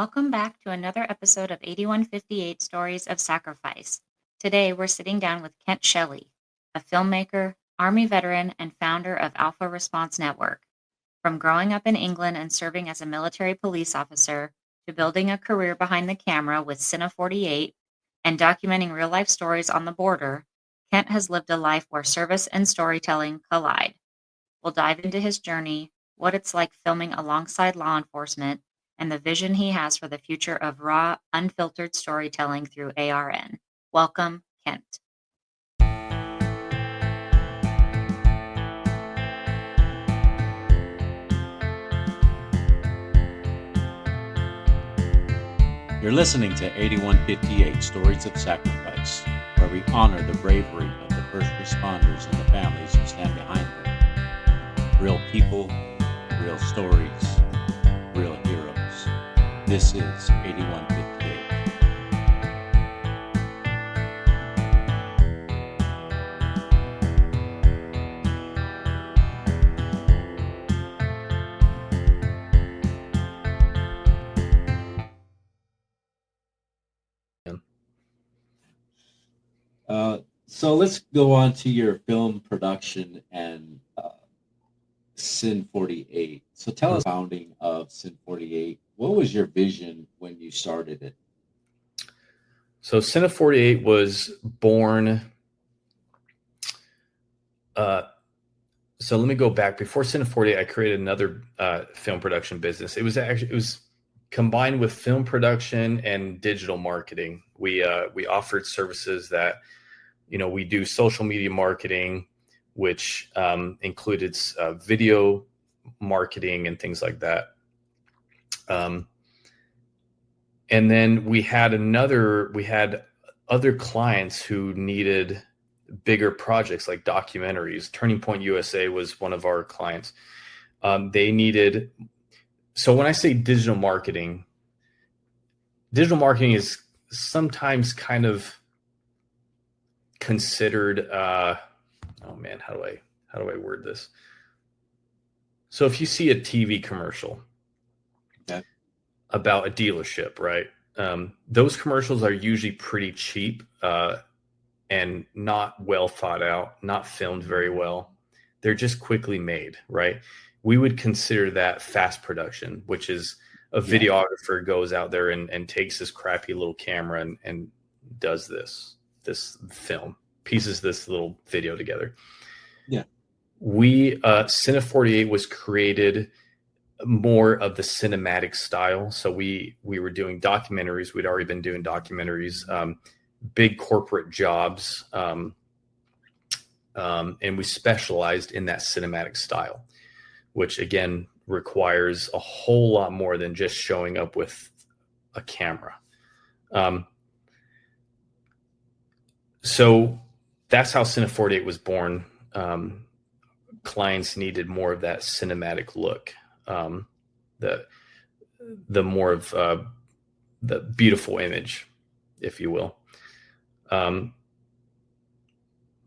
Welcome back to another episode of 8158 Stories of Sacrifice. Today we're sitting down with Kent Shelley, a filmmaker, Army veteran, and founder of Alpha Response Network. From growing up in England and serving as a military police officer to building a career behind the camera with Cine 48 and documenting real life stories on the border, Kent has lived a life where service and storytelling collide. We'll dive into his journey, what it's like filming alongside law enforcement, and the vision he has for the future of raw, unfiltered storytelling through ARN. Welcome, Kent. You're listening to 8158 Stories of Sacrifice, where we honor the bravery of the first responders and the families who stand behind them. Real people, real stories, real heroes. This is 8158. So let's go on to your film production and Cine 48. So tell us the founding of Cine 48. What was your vision when you started it? So Cine 48 was born. So let me go back. Before Cine 48, I created another film production business. It was combined with film production and digital marketing. We offered services that, we do social media marketing, which included video marketing and things like that. And then we had other clients who needed bigger projects like documentaries. Turning Point USA was one of our clients. So when I say digital marketing is sometimes kind of considered, how do I word this? So if you see a TV commercial about a dealership, right? Those commercials are usually pretty cheap and not well thought out, not filmed very well. They're just quickly made, right? We would consider that fast production, which is a videographer goes out there and takes this crappy little camera and does this film, pieces this little video together. Yeah. Cine 48 was created more of the cinematic style. So we were doing documentaries. We'd already been doing documentaries, big corporate jobs. And we specialized in that cinematic style, which again requires a whole lot more than just showing up with a camera. So that's how Cine 48 was born. Clients needed more of that cinematic look, the more of the beautiful image, if you will.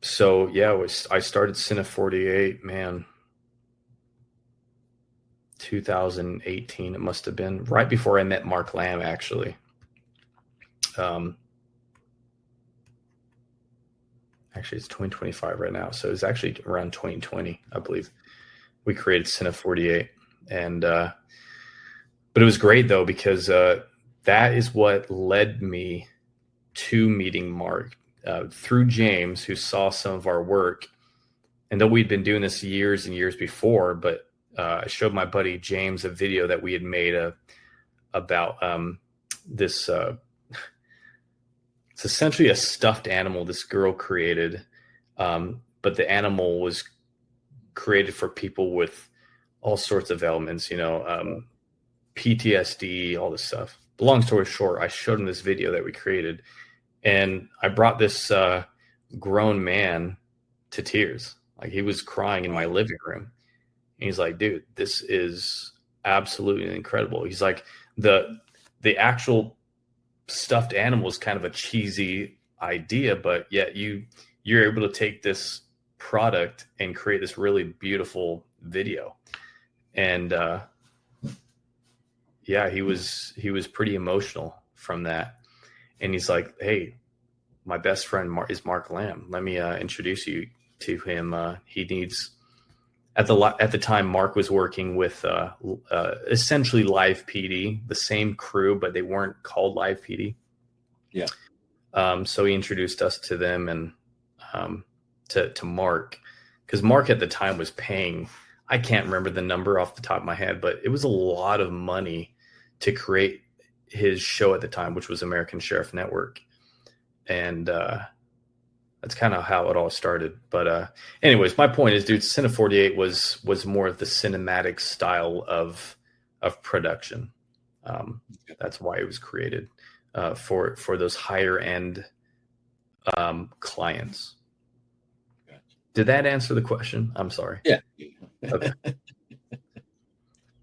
So yeah, I started Cine 48, 2018. It must have been right before I met Mark Lamb, actually. Actually, it's 2025 right now. So it's actually around 2020, I believe. We created Cine 48. But it was great, though, because that is what led me to meeting Mark through James, who saw some of our work. And though we'd been doing this years and years before, but I showed my buddy James a video that we had made about this. It's essentially a stuffed animal this girl created, but the animal was created for people with all sorts of ailments, PTSD, all this stuff. But long story short, I showed him this video that we created, and I brought this grown man to tears. Like, he was crying in my living room. And he's like, dude, this is absolutely incredible. He's like, the actual stuffed animal is kind of a cheesy idea, but yet you're able to take this product and create this really beautiful video. And yeah, he was pretty emotional from that. And he's like, "Hey, my best friend is Mark Lamb. Let me introduce you to him. He needs." At the time, Mark was working with essentially Live PD, the same crew, but they weren't called Live PD. Yeah. So he introduced us to them and to Mark, because Mark at the time was paying, I can't remember the number off the top of my head, but it was a lot of money to create his show at the time, which was American Sheriff Network. And that's kind of how it all started. But anyways, my point is, dude, Cine 48 was more of the cinematic style of production. That's why it was created for those higher end clients. Gotcha. Did that answer the question? I'm sorry. Yeah. Okay.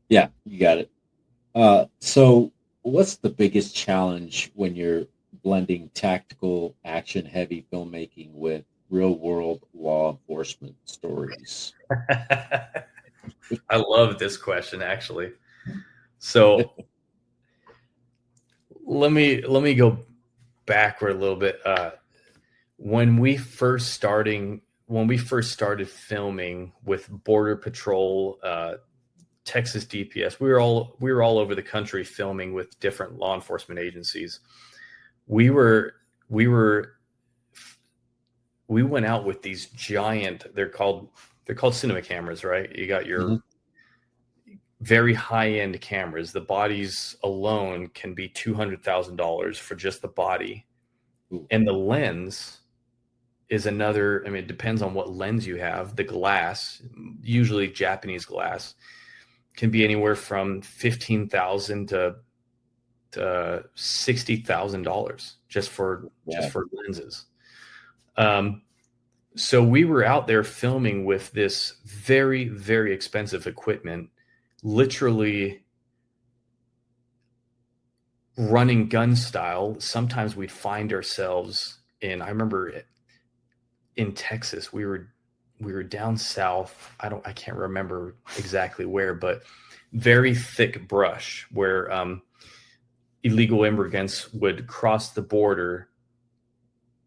Yeah, you got it. So what's the biggest challenge when you're blending tactical, action-heavy filmmaking with real-world law enforcement stories? I love this question, actually. So let me go backward a little bit. When we first started filming with Border Patrol, Texas DPS, we were all over the country filming with different law enforcement agencies. We went out with these giant, they're called cinema cameras, right? You got your very high end cameras. The bodies alone can be $200,000 for just the body. Ooh. And the lens is another, I mean, it depends on what lens you have. The glass, usually Japanese glass, can be anywhere from $15,000 to $60,000 just for lenses. So we were out there filming with this very, very expensive equipment, literally running gun style. Sometimes we'd find ourselves I remember in Texas, we were down south. I can't remember exactly where, but very thick brush where illegal immigrants would cross the border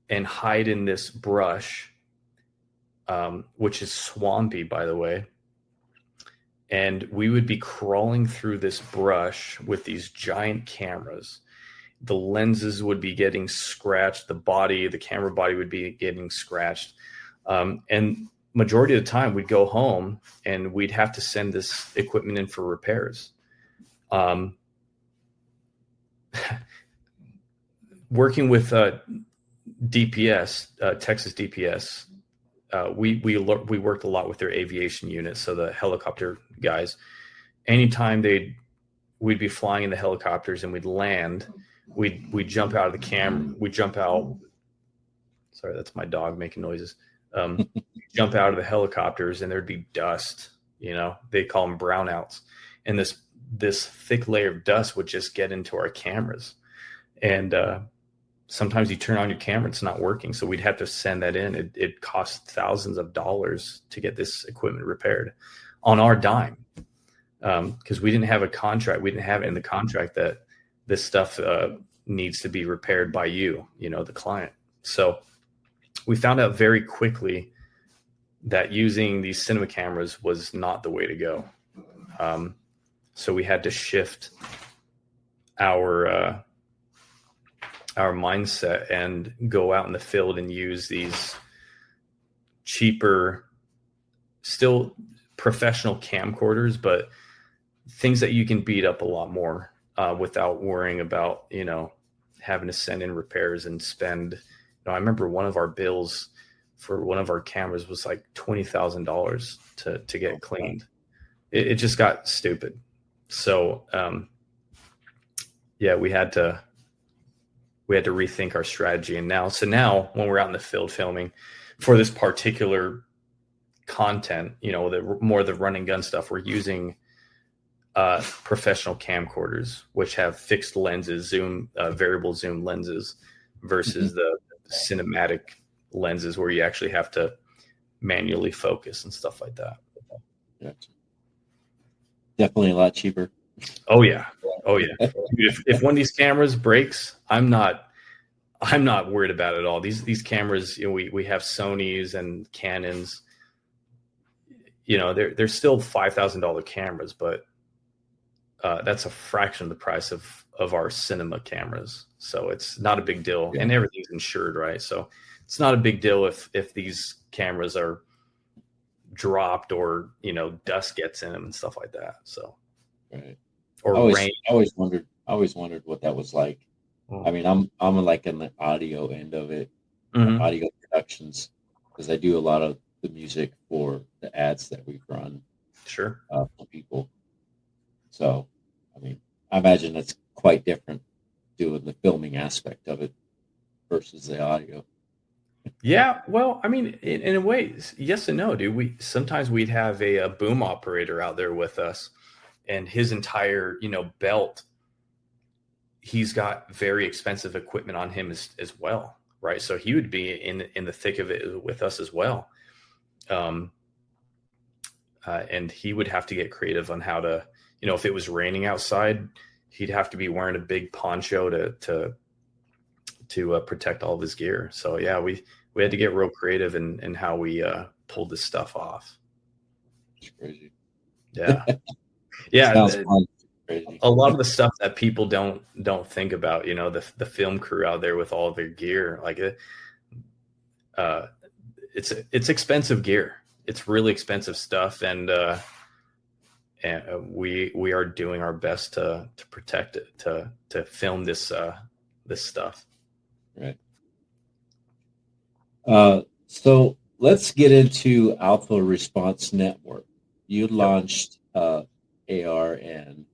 and hide in this brush, which is swampy, by the way. And we would be crawling through this brush with these giant cameras. The lenses would be getting scratched. The camera body would be getting scratched. And majority of the time we'd go home and we'd have to send this equipment in for repairs. Working with DPS, Texas DPS, we worked a lot with their aviation unit. So the helicopter guys, anytime we'd be flying in the helicopters and we'd land, we'd jump out of the camera. We'd jump out. Sorry, that's my dog making noises. Jump out of the helicopters and there'd be dust, they call them brownouts. And this thick layer of dust would just get into our cameras. And sometimes you turn on your camera, it's not working. So we'd have to send that in. It cost thousands of dollars to get this equipment repaired on our dime. Because we didn't have a contract. We didn't have it in the contract that this stuff needs to be repaired by you, the client. So we found out very quickly that using these cinema cameras was not the way to go. So we had to shift our mindset and go out in the field and use these cheaper, still professional camcorders, but things that you can beat up a lot more without worrying about, having to send in repairs and spend. I remember one of our bills for one of our cameras was like $20,000 to get cleaned. It just got stupid. So, we had to rethink our strategy. And now when we're out in the field filming for this particular content, the more the run and gun stuff, we're using professional camcorders, which have fixed lenses, variable zoom lenses, versus the cinematic lenses where you actually have to manually focus and stuff like that. Gotcha. Definitely a lot cheaper. Oh yeah. Oh yeah. If one of these cameras breaks, I'm not worried about it at all. These cameras, we have Sonys and Canons. They're still $5,000 cameras, but that's a fraction of the price of our cinema cameras. So it's not a big deal, and everything's insured, right? So it's not a big deal if these cameras are dropped or dust gets in them and stuff like that. So Right. or rain. I always wondered what that was like. I mean, I'm like in the audio end of it, audio productions, because I do a lot of the music for the ads that we run. Sure. For people. So, I mean, I imagine it's quite different doing the filming aspect of it versus the audio. Yeah, well, I mean, in a way, yes and no, dude. Sometimes we'd have a boom operator out there with us, and his entire belt. He's got very expensive equipment on him as well, right? So he would be in the thick of it with us as well, and he would have to get creative on how to, if it was raining outside, he'd have to be wearing a big poncho to protect all of his gear. So yeah, we had to get real creative in how we pulled this stuff off. It's crazy. Yeah. Yeah. Sounds fun. Crazy. A lot of the stuff that people don't think about, the film crew out there with all of their gear, like it's expensive gear. It's really expensive stuff. And we are doing our best to protect it, to film this stuff. Right. So let's get into Alpha Response Network. You launched ARN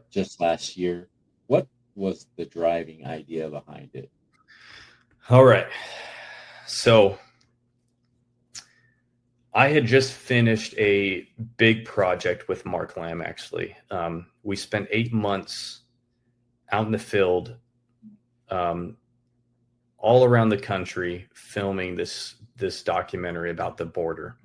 just last year. What was the driving idea behind it? All right. So I had just finished a big project with Mark Lamb, actually. We spent 8 months out in the field, all around the country, filming this documentary about the border.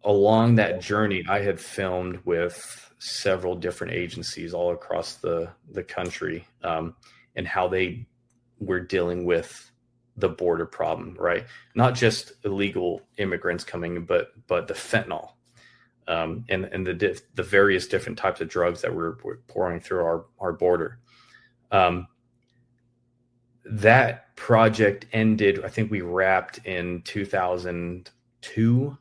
Along that journey, I had filmed with several different agencies all across the country, and how they were dealing with the border problem, right? Not just illegal immigrants coming, but the fentanyl, and the various different types of drugs that we're pouring through our border. That project ended, I think we wrapped in 2002.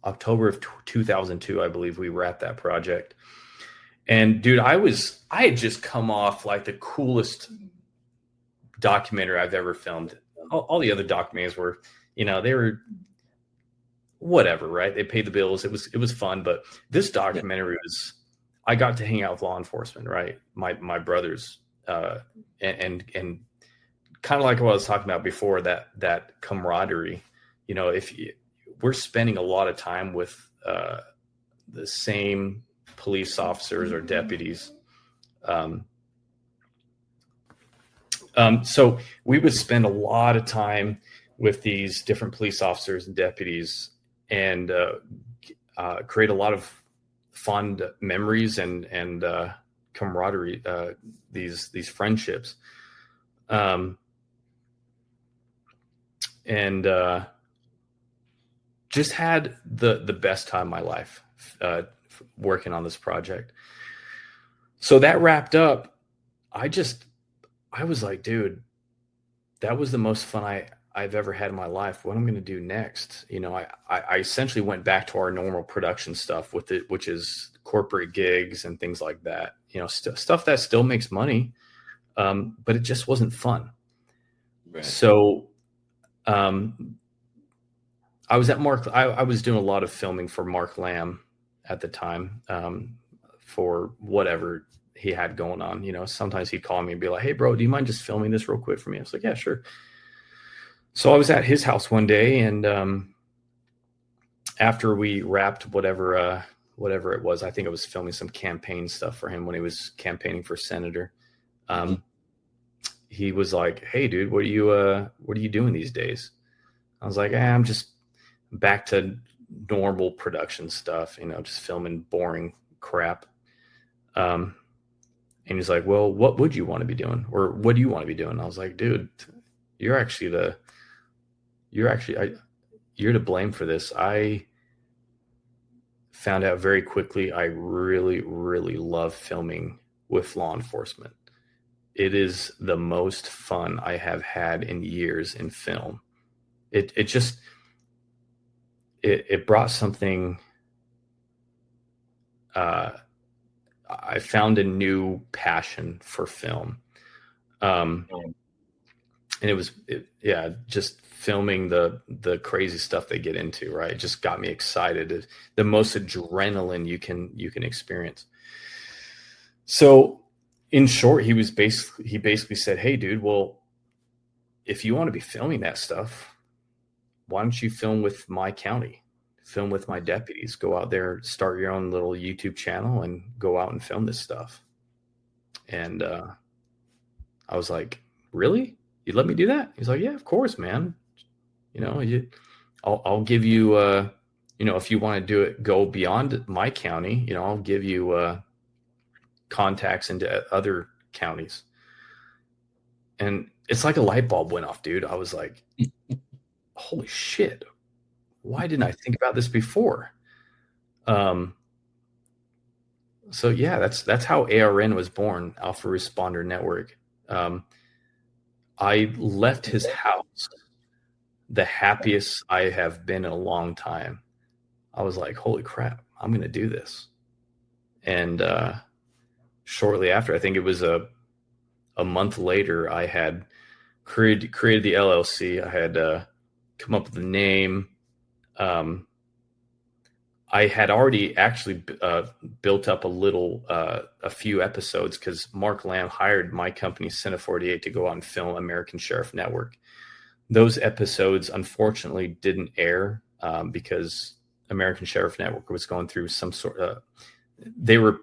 October of 2002, I believe we wrapped that project. And dude, I had just come off like the coolest documentary I've ever filmed. All the other documentaries were, they were whatever, right? They paid the bills. It was fun, but this documentary was, I got to hang out with law enforcement, right? My brothers, and kind of like what I was talking about before, that camaraderie, we're spending a lot of time with the same police officers or deputies. So we would spend a lot of time with these different police officers and deputies, and create a lot of fond memories and camaraderie, these friendships. And just had the best time of my life working on this project. So that wrapped up. I was like, dude, that was the most fun I've ever had in my life. What I'm going to do next? I essentially went back to our normal production stuff with it, which is corporate gigs and things like that. Stuff that still makes money, but it just wasn't fun. Right. So, I was at Mark. I was doing a lot of filming for Mark Lamb at the time, for whatever he had going on. Sometimes he'd call me and be like, "Hey, bro, do you mind just filming this real quick for me?" I was like, "Yeah, sure." So I was at his house one day, and after we wrapped whatever it was, I think I was filming some campaign stuff for him when he was campaigning for senator. He was like, "Hey, dude, what are you doing these days?" I was like, "I'm just back to normal production stuff, just filming boring crap. And he's like, well, what would you want to be doing? Or what do you want to be doing? I was like, dude, you're to blame for this. I found out very quickly I really, really love filming with law enforcement. It is the most fun I have had in years in film. It brought something. I found a new passion for film. And it was, just filming the crazy stuff they get into, right? It just got me excited. The most adrenaline you can experience. So in short, he basically said, hey dude, well, if you want to be filming that stuff, why don't you film with my county, film with my deputies, go out there, start your own little YouTube channel and go out and film this stuff. And I was like, really? You'd let me do that? He's like, yeah, of course, man. I'll give you, if you want to do it, go beyond my county, I'll give you contacts into other counties. And it's like a light bulb went off, dude. I was like, holy shit. Why didn't I think about this before? So yeah, that's how ARN was born, Alpha Responder Network. I left his house the happiest I have been in a long time. I was like, holy crap, I'm going to do this. And shortly after, I think it was a month later, I had created the LLC. I had come up with a name. I had already actually built up a few episodes because Mark Lamb hired my company, Cine 48, to go out and film American Sheriff Network. Those episodes, unfortunately, didn't air because American Sheriff Network was going through some sort of they were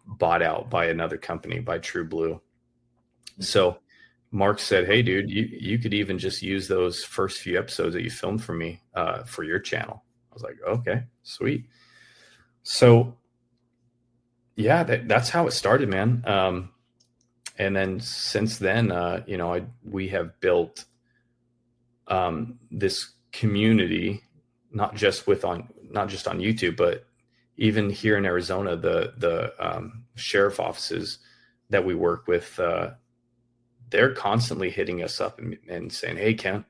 bought out by another company, by True Blue. So Mark said, hey, dude, you could even just use those first few episodes that you filmed for me for your channel. I was like, okay, sweet. So yeah, that's how it started, man. And then since then, we have built this community, not just on YouTube, but even here in Arizona, the sheriff offices that we work with, they're constantly hitting us up and saying, hey, Kent,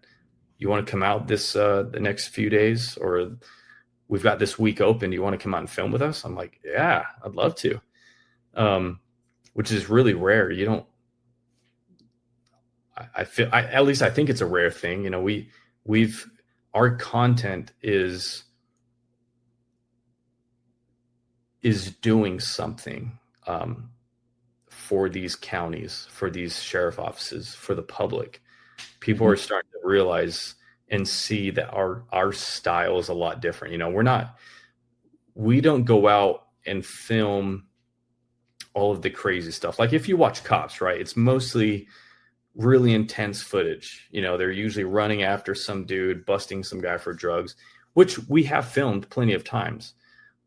you want to come out the next few days, or we've got this week open. Do you want to come out and film with us? I'm like, yeah, I'd love to. Which is really rare. At least I think it's a rare thing. Our content is doing something for these counties, for these sheriff offices, for the public. People are starting to realize and see that our style is a lot different. We don't go out and film all of the crazy stuff. Like if you watch Cops, right? It's mostly really intense footage. They're usually running after some dude, busting some guy for drugs, which we have filmed plenty of times.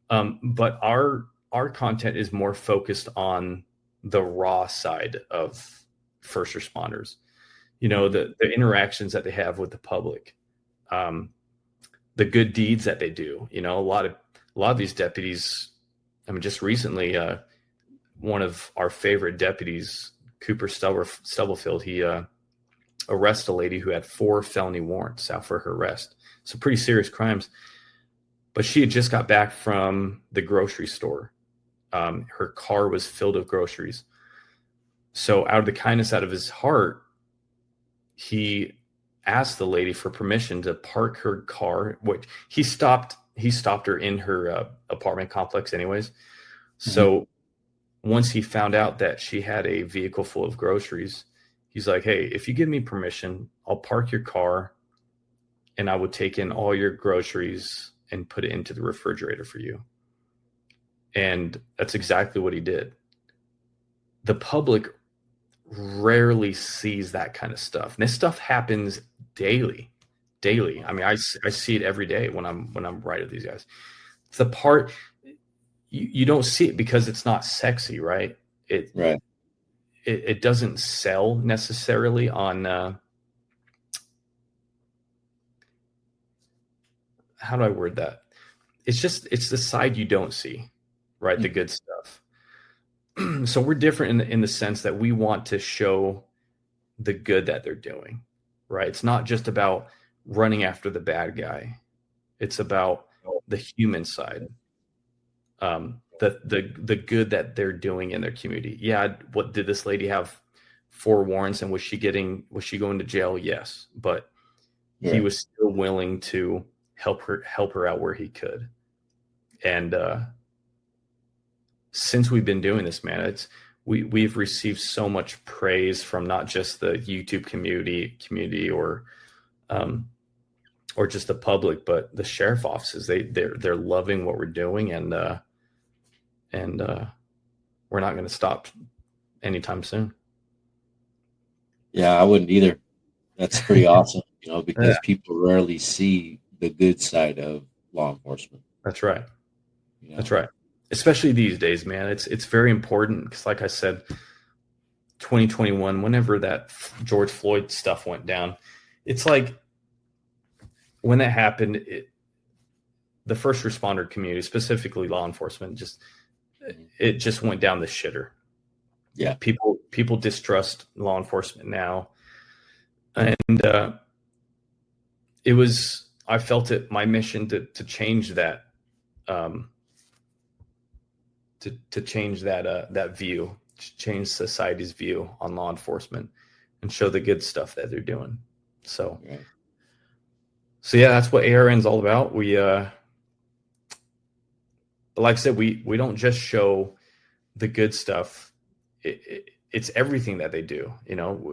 But our content is more focused on the raw side of first responders. The interactions that they have with the public, the good deeds that they do. A lot of these deputies. I mean, just recently, one of our favorite deputies, Cooper Stubblefield, he arrested a lady who had 4 felony warrants out for her arrest. So pretty serious crimes. But she had just got back from the grocery store. Her car was filled with groceries. So out of the kindness out of his heart, he asked the lady for permission to park her car. Which he stopped her in her apartment complex anyways. So once he found out that she had a vehicle full of groceries, he's like, hey, if you give me permission, I'll park your car and I will take in all your groceries and put it into the refrigerator for you. And that's exactly what he did. The public rarely sees that kind of stuff. And this stuff happens daily. daily. I mean, I see it every day when I'm writing these guys. It's the part you don't see it because it's not sexy, right? Right. It doesn't sell necessarily on how do I word that? It's the side you don't see, right? The good stuff. So we're different in the sense that we want to show the good that they're doing, right? It's not just about running after the bad guy. It's about the human side, the good that they're doing in their community. Yeah, what did this lady have 4 warrants, and was she going to jail? Yes, but he was still willing to help her out where he could. And since we've been doing this, man, we've received so much praise from not just the YouTube community or just the public, but the sheriff offices. They're loving what we're doing, and we're not going to stop anytime soon. Yeah, I wouldn't either. That's pretty awesome, because people rarely see the good side of law enforcement. That's right. That's right. Especially these days, man. It's very important because, like I said, 2021, whenever that George Floyd stuff went down, it's like when that happened, the first responder community, specifically law enforcement, it just went down the shitter. Yeah. People distrust law enforcement now. And I felt it my mission to change that, to change that view, to change society's view on law enforcement and show the good stuff that they're doing. So, yeah, that's what ARN's all about. We, but like I said, we don't just show the good stuff. It's everything that they do.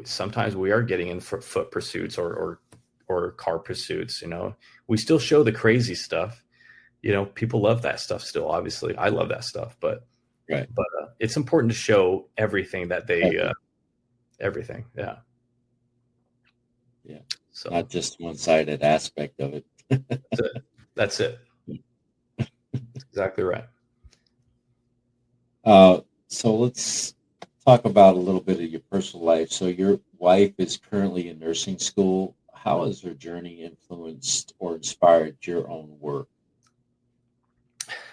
Sometimes we are getting in foot pursuits or car pursuits. We still show the crazy stuff. People love that stuff still. Obviously, I love that stuff, but it's important to show everything that they, everything. Yeah. Yeah. So not just one-sided aspect of it. That's it. Exactly right. So let's talk about a little bit of your personal life. So your wife is currently in nursing school. How has her journey influenced or inspired your own work?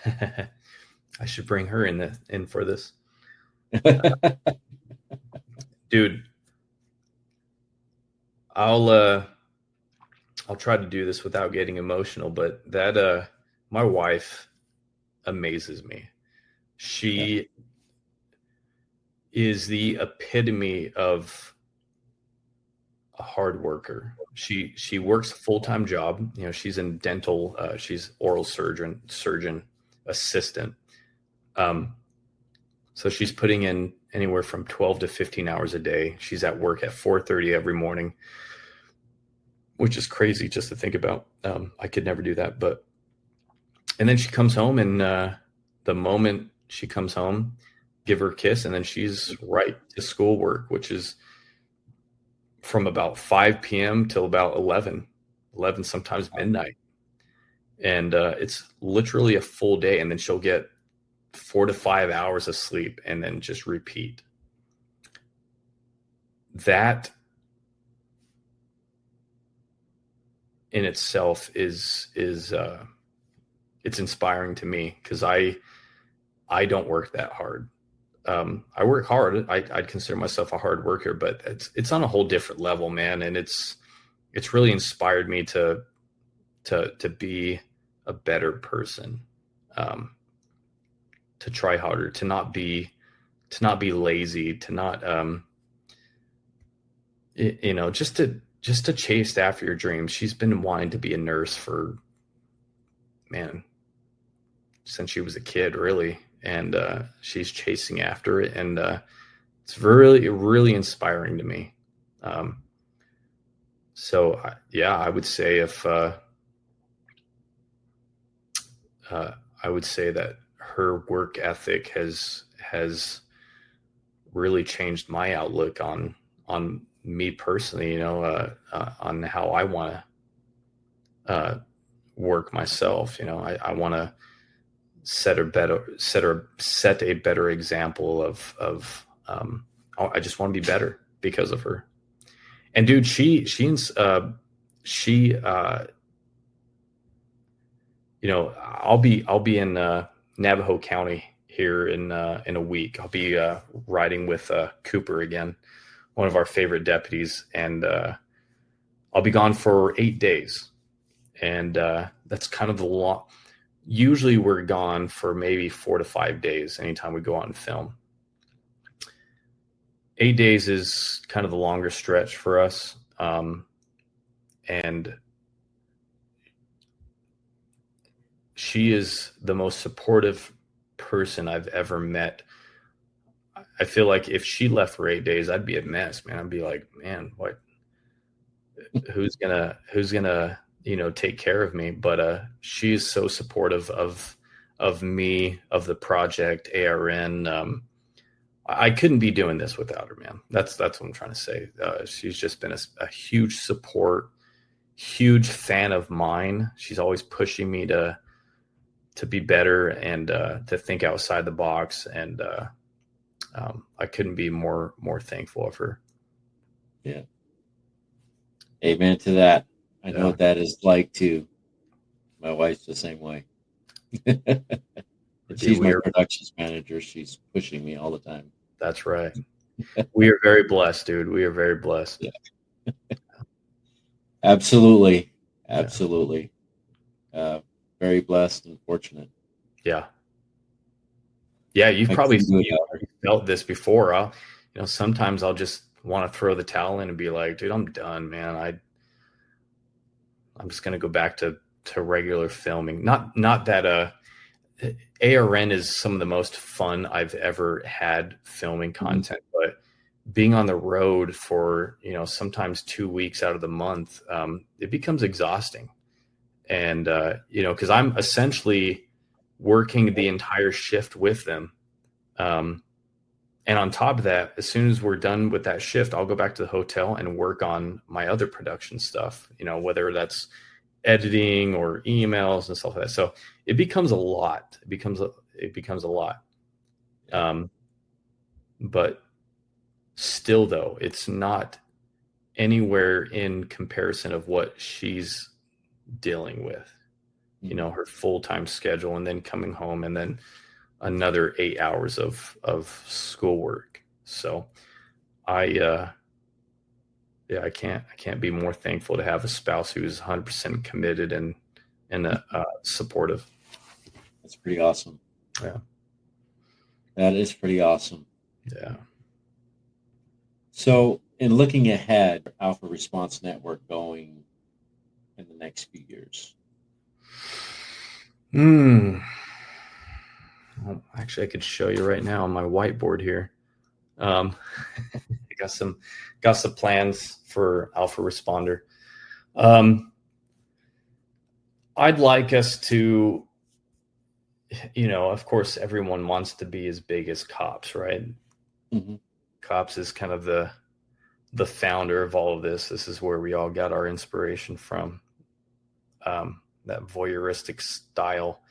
I should bring her in for this. Dude, I'll try to do this without getting emotional, but that my wife amazes me. She is the epitome of a hard worker. She works a full-time job. She's in dental. She's oral surgeon assistant. So she's putting in anywhere from 12 to 15 hours a day. She's at work at 4:30 every morning, which is crazy just to think about. I could never do that. And then she comes home, and the moment she comes home, give her a kiss, and then she's right to schoolwork, which is from about 5 p.m. till about 11, sometimes midnight. And it's literally a full day. And then she'll get 4 to 5 hours of sleep and then just repeat. That in itself is it's inspiring to me, because I don't work that hard. I work hard. I'd consider myself a hard worker, but it's on a whole different level, man. And it's really inspired me to be a better person, to try harder, to not be lazy, to not, just to chase after your dreams. She's been wanting to be a nurse since she was a kid, really. And she's chasing after it. And it's really, really inspiring to me. So I would say I would say that her work ethic has really changed my outlook on me personally, on how I want work myself. I want to set a better example of I just want to be better because of her. And dude, I'll be in Navajo County here in a week. I'll be riding with Cooper again, one of our favorite deputies, and I'll be gone for 8 days. And that's kind of the long. Usually we're gone for maybe 4 to 5 days anytime we go out and film. 8 days is kind of the longer stretch for us. And she is the most supportive person I've ever met. I feel like if she left for 8 days, I'd be a mess, man. I'd be like, man, what? Who's gonna take care of me? But she's so supportive of me, of the project, ARN. I couldn't be doing this without her, man. That's what I'm trying to say. She's just been a huge support, huge fan of mine. She's always pushing me to be better and to think outside the box. And I couldn't be more thankful of her. Yeah. Amen to that. I know what that is like too. My wife's the same way. She's my productions manager. She's pushing me all the time. That's right. We are very blessed, dude. We are very blessed. Yeah. Absolutely. Very blessed and fortunate. Yeah. Yeah, you've probably felt this before. Sometimes I'll just want to throw the towel in and be like, dude, I'm done, man. I'm just going to go back to regular filming. Not that ARN is some of the most fun I've ever had filming content, but being on the road for, sometimes 2 weeks out of the month, it becomes exhausting. And, cause I'm essentially working the entire shift with them. And on top of that, as soon as we're done with that shift, I'll go back to the hotel and work on my other production stuff, whether that's editing or emails and stuff like that. So it becomes a lot. It becomes a lot. But still though, it's not anywhere in comparison of what she's dealing with, her full-time schedule, and then coming home and then another 8 hours of schoolwork. So I can't be more thankful to have a spouse who's 100% committed and supportive. That's pretty awesome. Yeah. That is pretty awesome. Yeah. So in looking ahead, Alpha Response Network going in the next few years? Well, actually, I could show you right now on my whiteboard here. I got some plans for Alpha Responder. I'd like us to, of course, everyone wants to be as big as Cops, right? Mm-hmm. Cops is kind of the founder of all of this. This is where we all got our inspiration from. That voyeuristic style.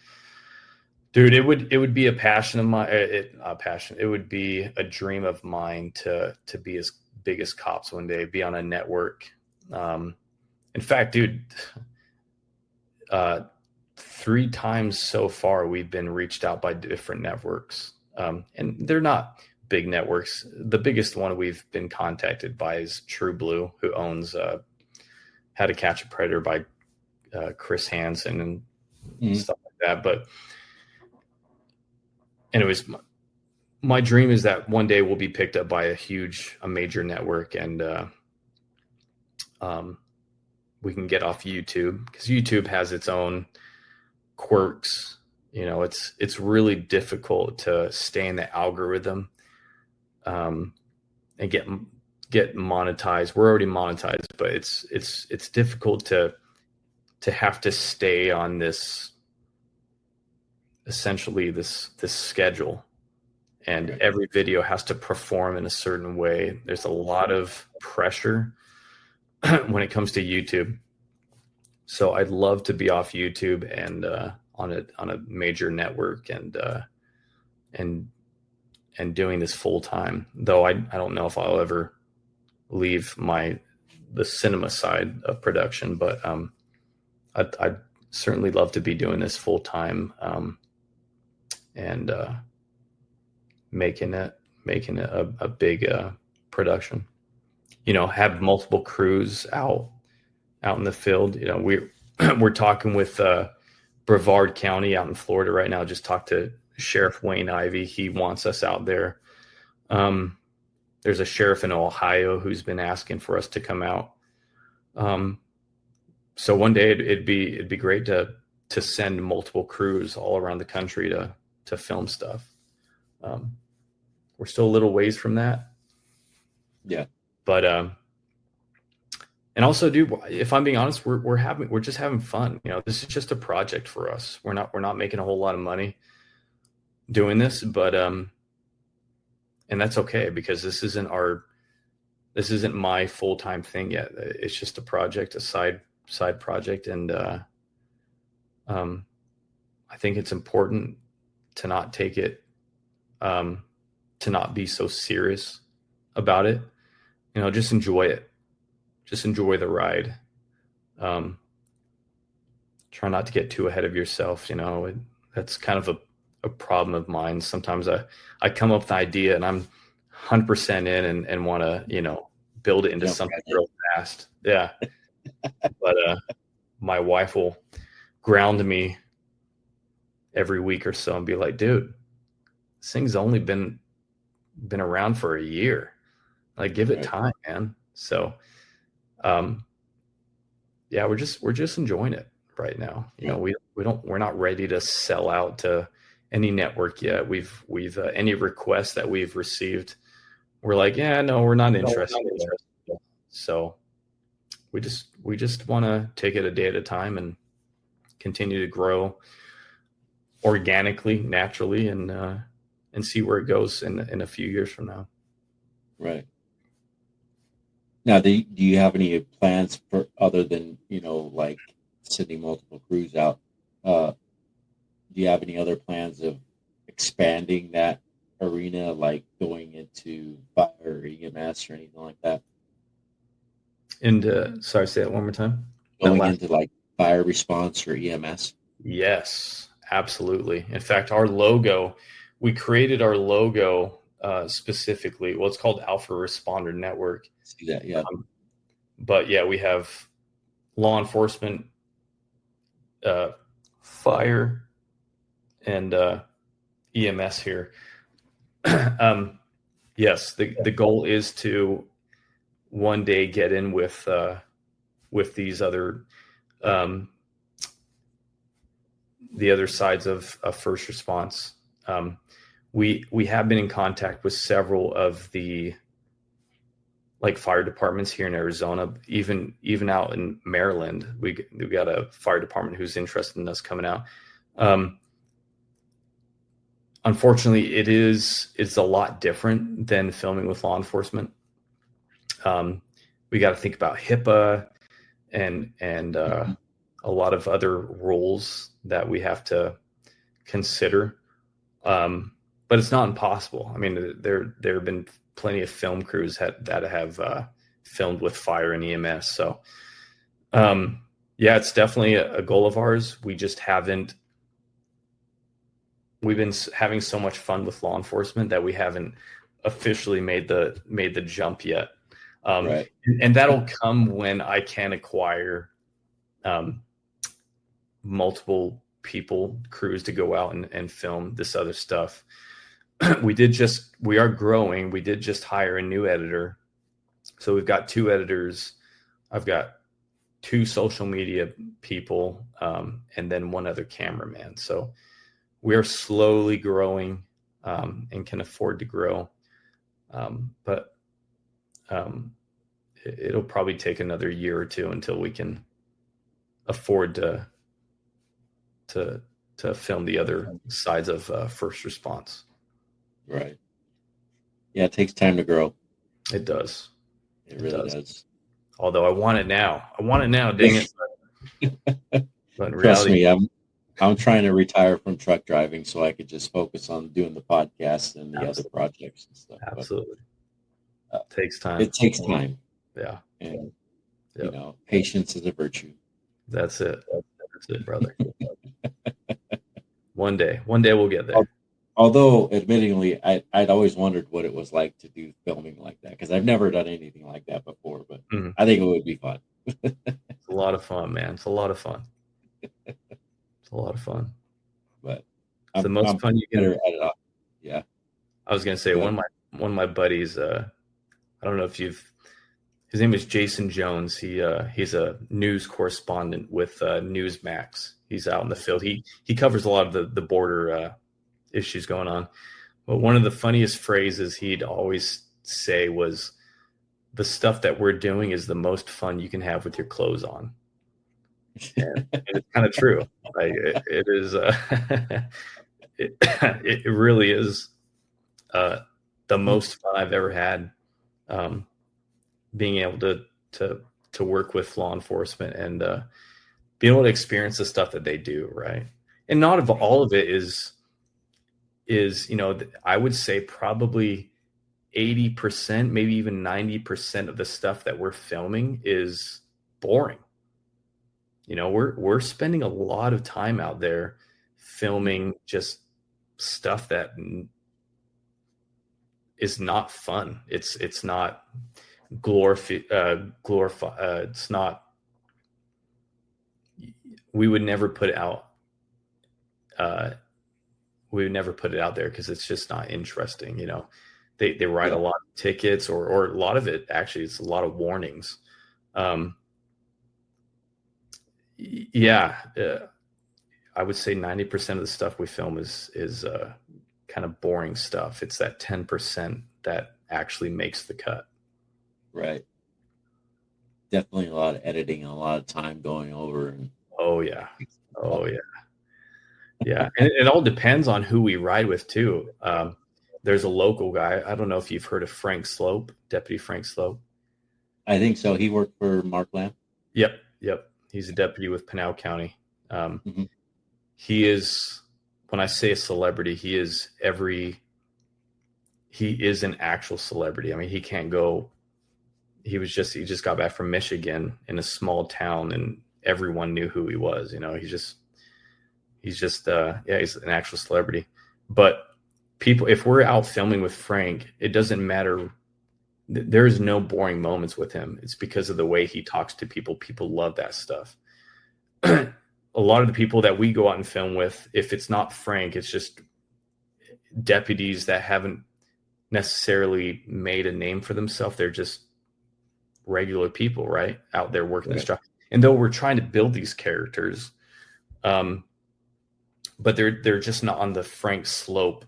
Dude, it would be a passion of mine. It would be a dream of mine to be as big as Cops one day, be on a network. In fact, dude, 3 times so far we've been reached out by different networks, and they're not big networks. The biggest one we've been contacted by is True Blue, who owns How to Catch a Predator by Chris Hansen and stuff like that. But anyways, my dream is that one day we'll be picked up by a major network, and we can get off YouTube, because YouTube has its own quirks. It's really difficult to stay in the algorithm and get monetized. We're already monetized, but it's difficult to have to stay on this, essentially this schedule, and every video has to perform in a certain way. There's a lot of pressure when it comes to YouTube. So I'd love to be off YouTube and on a major network and doing this full time. Though I don't know if I'll ever leave the cinema side of production, but I'd certainly love to be doing this full time and making it a big production. Have multiple crews out in the field. We're talking with Brevard County out in Florida right now. Just talked to Sheriff Wayne Ivey. He wants us out there. There's a sheriff in Ohio who's been asking for us to come out. So one day it'd be great to send multiple crews all around the country to film stuff. We're still a little ways from that. Yeah. But and also, dude, if I'm being honest, we're just having fun. This is just a project for us. We're not making a whole lot of money doing this, but and that's okay, because this isn't my full-time thing yet. It's just a project, a side project, and I think it's important to not take it, to not be so serious about it. Just enjoy it. Just enjoy the ride. Try not to get too ahead of yourself. That's kind of a problem of mine. Sometimes I come up with an idea and I'm 100% in and want to, build it into something real fast. Yeah. But my wife will ground me every week or so and be like, dude, this thing's only been around for a year. Like, give it time, man. So, yeah, we're just enjoying it right now. We're not ready to sell out to any network yet. We've any requests that we've received, we're like, yeah, no, we're not interested. So we just want to take it a day at a time and continue to grow organically, naturally, and see where it goes in a few years from now. Right. Now, do you have any plans for, other than, like sending multiple crews out? Do you have any other plans of expanding that arena, like going into fire or EMS or anything like that? And sorry, say that one more time. Going into like fire response or EMS? Yes, absolutely. In fact, we created our logo specifically. Well, it's called Alpha Responder Network. See that, yeah. But yeah, we have law enforcement, fire, and EMS here. Yes, the goal is to one day get in with these other the other sides of first response. We have been in contact with several of the fire departments here in Arizona, even out in Maryland. We've got a fire department who's interested in us coming out. Unfortunately, it's a lot different than filming with law enforcement. We got to think about HIPAA and a lot of other rules that we have to consider. But it's not impossible. I mean, there have been plenty of film crews that have filmed with fire and EMS. So, yeah, it's definitely a goal of ours. We just haven't. We've been having so much fun with law enforcement that we haven't officially made the jump yet. Right. And that'll come when I can acquire multiple crews to go out and film this other stuff. We are growing. We did just hire a new editor. So we've got 2 editors. I've got 2 social media people, and then 1 other cameraman. So we are slowly growing, and can afford to grow. But it'll probably take another year or 2 until we can afford to film the other sides of first response. Right. Yeah, it takes time to grow. It does. It really does. Although I want it now. Dang it. But in Trust reality, me, I'm trying to retire from truck driving so I could just focus on doing the podcast and the other absolutely, projects and stuff. But absolutely. uh, Takes time. it takes time, Yeah. and Yep. patience is a virtue. That's it. That's it, brother. One day we'll get there. Although, admittingly, I'd always wondered what it was like to do filming like that because I've never done anything like that before. But Mhm. I think it would be fun. It's a lot of fun, man. It's a lot of fun. It's a lot of fun. But It's the most fun you can. Better at it. Yeah. I was gonna say one of my buddies. I don't know if you've. His name is Jason Jones. He's a news correspondent with Newsmax. He's out in the field. He covers a lot of the border issues going on. But one of the funniest phrases he'd always say was, "The stuff that we're doing is the most fun you can have with your clothes on." And it's kind of true. Like it is. It really is the most fun I've ever had. Being able to work with law enforcement and being able to experience the stuff that they do, right? And not of all of it is I would say probably 80%, maybe even 90% of the stuff that we're filming is boring. We're spending a lot of time out there filming just stuff that is not fun. It's not glorify. It's not. We would never put it out. We would never put it out there because it's just not interesting. They write a lot of tickets, or a lot of it actually. It's a lot of warnings. I would say 90% of the stuff we film is kind of boring stuff. It's that 10% that actually makes the cut. Right. Definitely a lot of editing and a lot of time going over. And oh yeah. Yeah. And it all depends on who we ride with too. There's a local guy. I don't know if you've heard of Frank Slope, Deputy Frank Slope. I think so. He worked for Mark Lamb. Yep. He's a deputy with Pinal County. He is, when I say a celebrity, he is an actual celebrity. I mean, he can't go. He just got back from Michigan in a small town, and everyone knew who he was. He's an actual celebrity. But people, if we're out filming with Frank, it doesn't matter. There's no boring moments with him. It's because of the way he talks to people. People love that stuff. A lot of the people that we go out and film with, if it's not Frank, it's just deputies that haven't necessarily made a name for themselves. They're just regular people, right? Out there working this job. And though we're trying to build these characters, but they're just not on the Frank Slope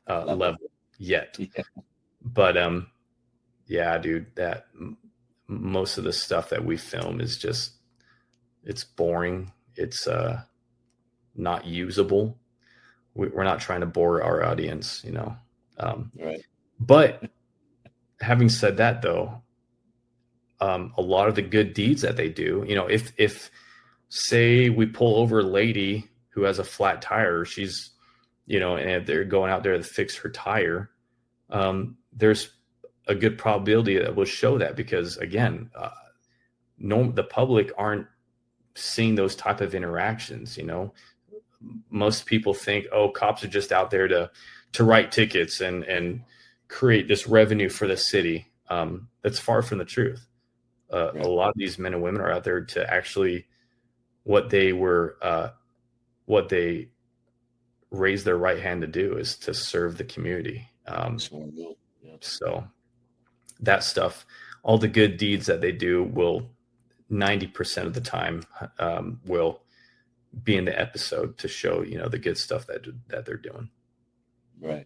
level yet. Yeah. But yeah, dude, that most of the stuff that we film is just, it's boring. It's not usable. We're not trying to bore our audience, Right. But having said that, though, a lot of the good deeds that they do, if say we pull over a lady who has a flat tire, she's, and they're going out there to fix her tire, there's a good probability that will show that because, again, the public aren't seeing those type of interactions. Most people think, oh, cops are just out there to write tickets and create this revenue for the city. That's far from the truth. Right. A lot of these men and women are out there to actually what they raised their right hand to do is to serve the community. So that stuff, all the good deeds that they do will 90% of the time will be in the episode to show, the good stuff that they're doing. Right.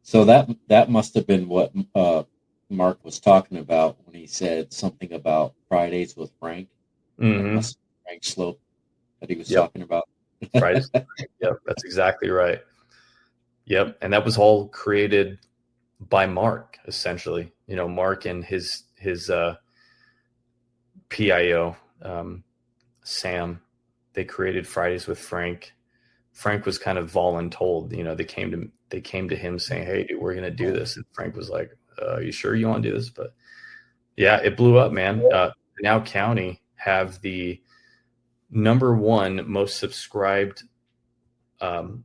So that must have been what Mark was talking about when he said something about Fridays with Frank. Mm-hmm. Frank Slope that he was talking about. Fridays. Yep, that's exactly right. Yep, and that was all created by Mark, essentially. Mark and his PIO, Sam. They created Fridays with Frank. Frank was kind of voluntold. They came to him saying, "Hey, dude, we're gonna do this," and Frank was like, "You sure you want to do this?" But yeah, it blew up, man. Now County have the number one most subscribed. Am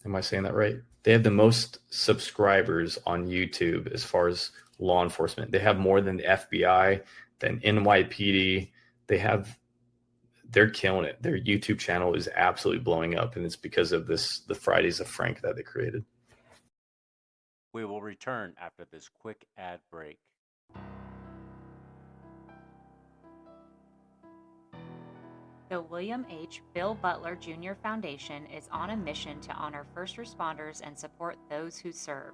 I saying that right? They have the most subscribers on YouTube as far as law enforcement. They have more than the FBI, than NYPD. They're killing it. Their YouTube channel is absolutely blowing up, and it's because of the Fridays of Frank that they created. We will return after this quick ad break. The William H. Bill Butler Jr. Foundation is on a mission to honor first responders and support those who serve.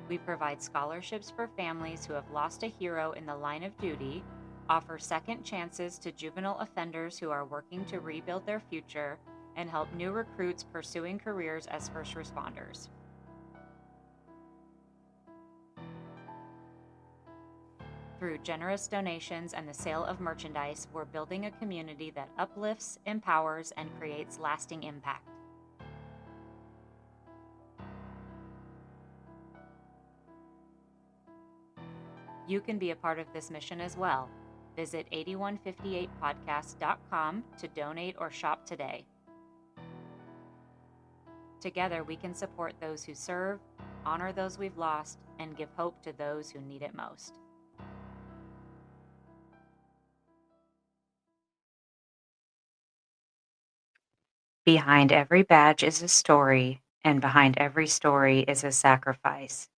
We provide scholarships for families who have lost a hero in the line of duty, offer second chances to juvenile offenders who are working to rebuild their future, and help new recruits pursuing careers as first responders. Through generous donations and the sale of merchandise, we're building a community that uplifts, empowers, and creates lasting impact. You can be a part of this mission as well. Visit 8158podcast.com to donate or shop today. Together, we can support those who serve, honor those we've lost, and give hope to those who need it most. Behind every badge is a story, and behind every story is a sacrifice.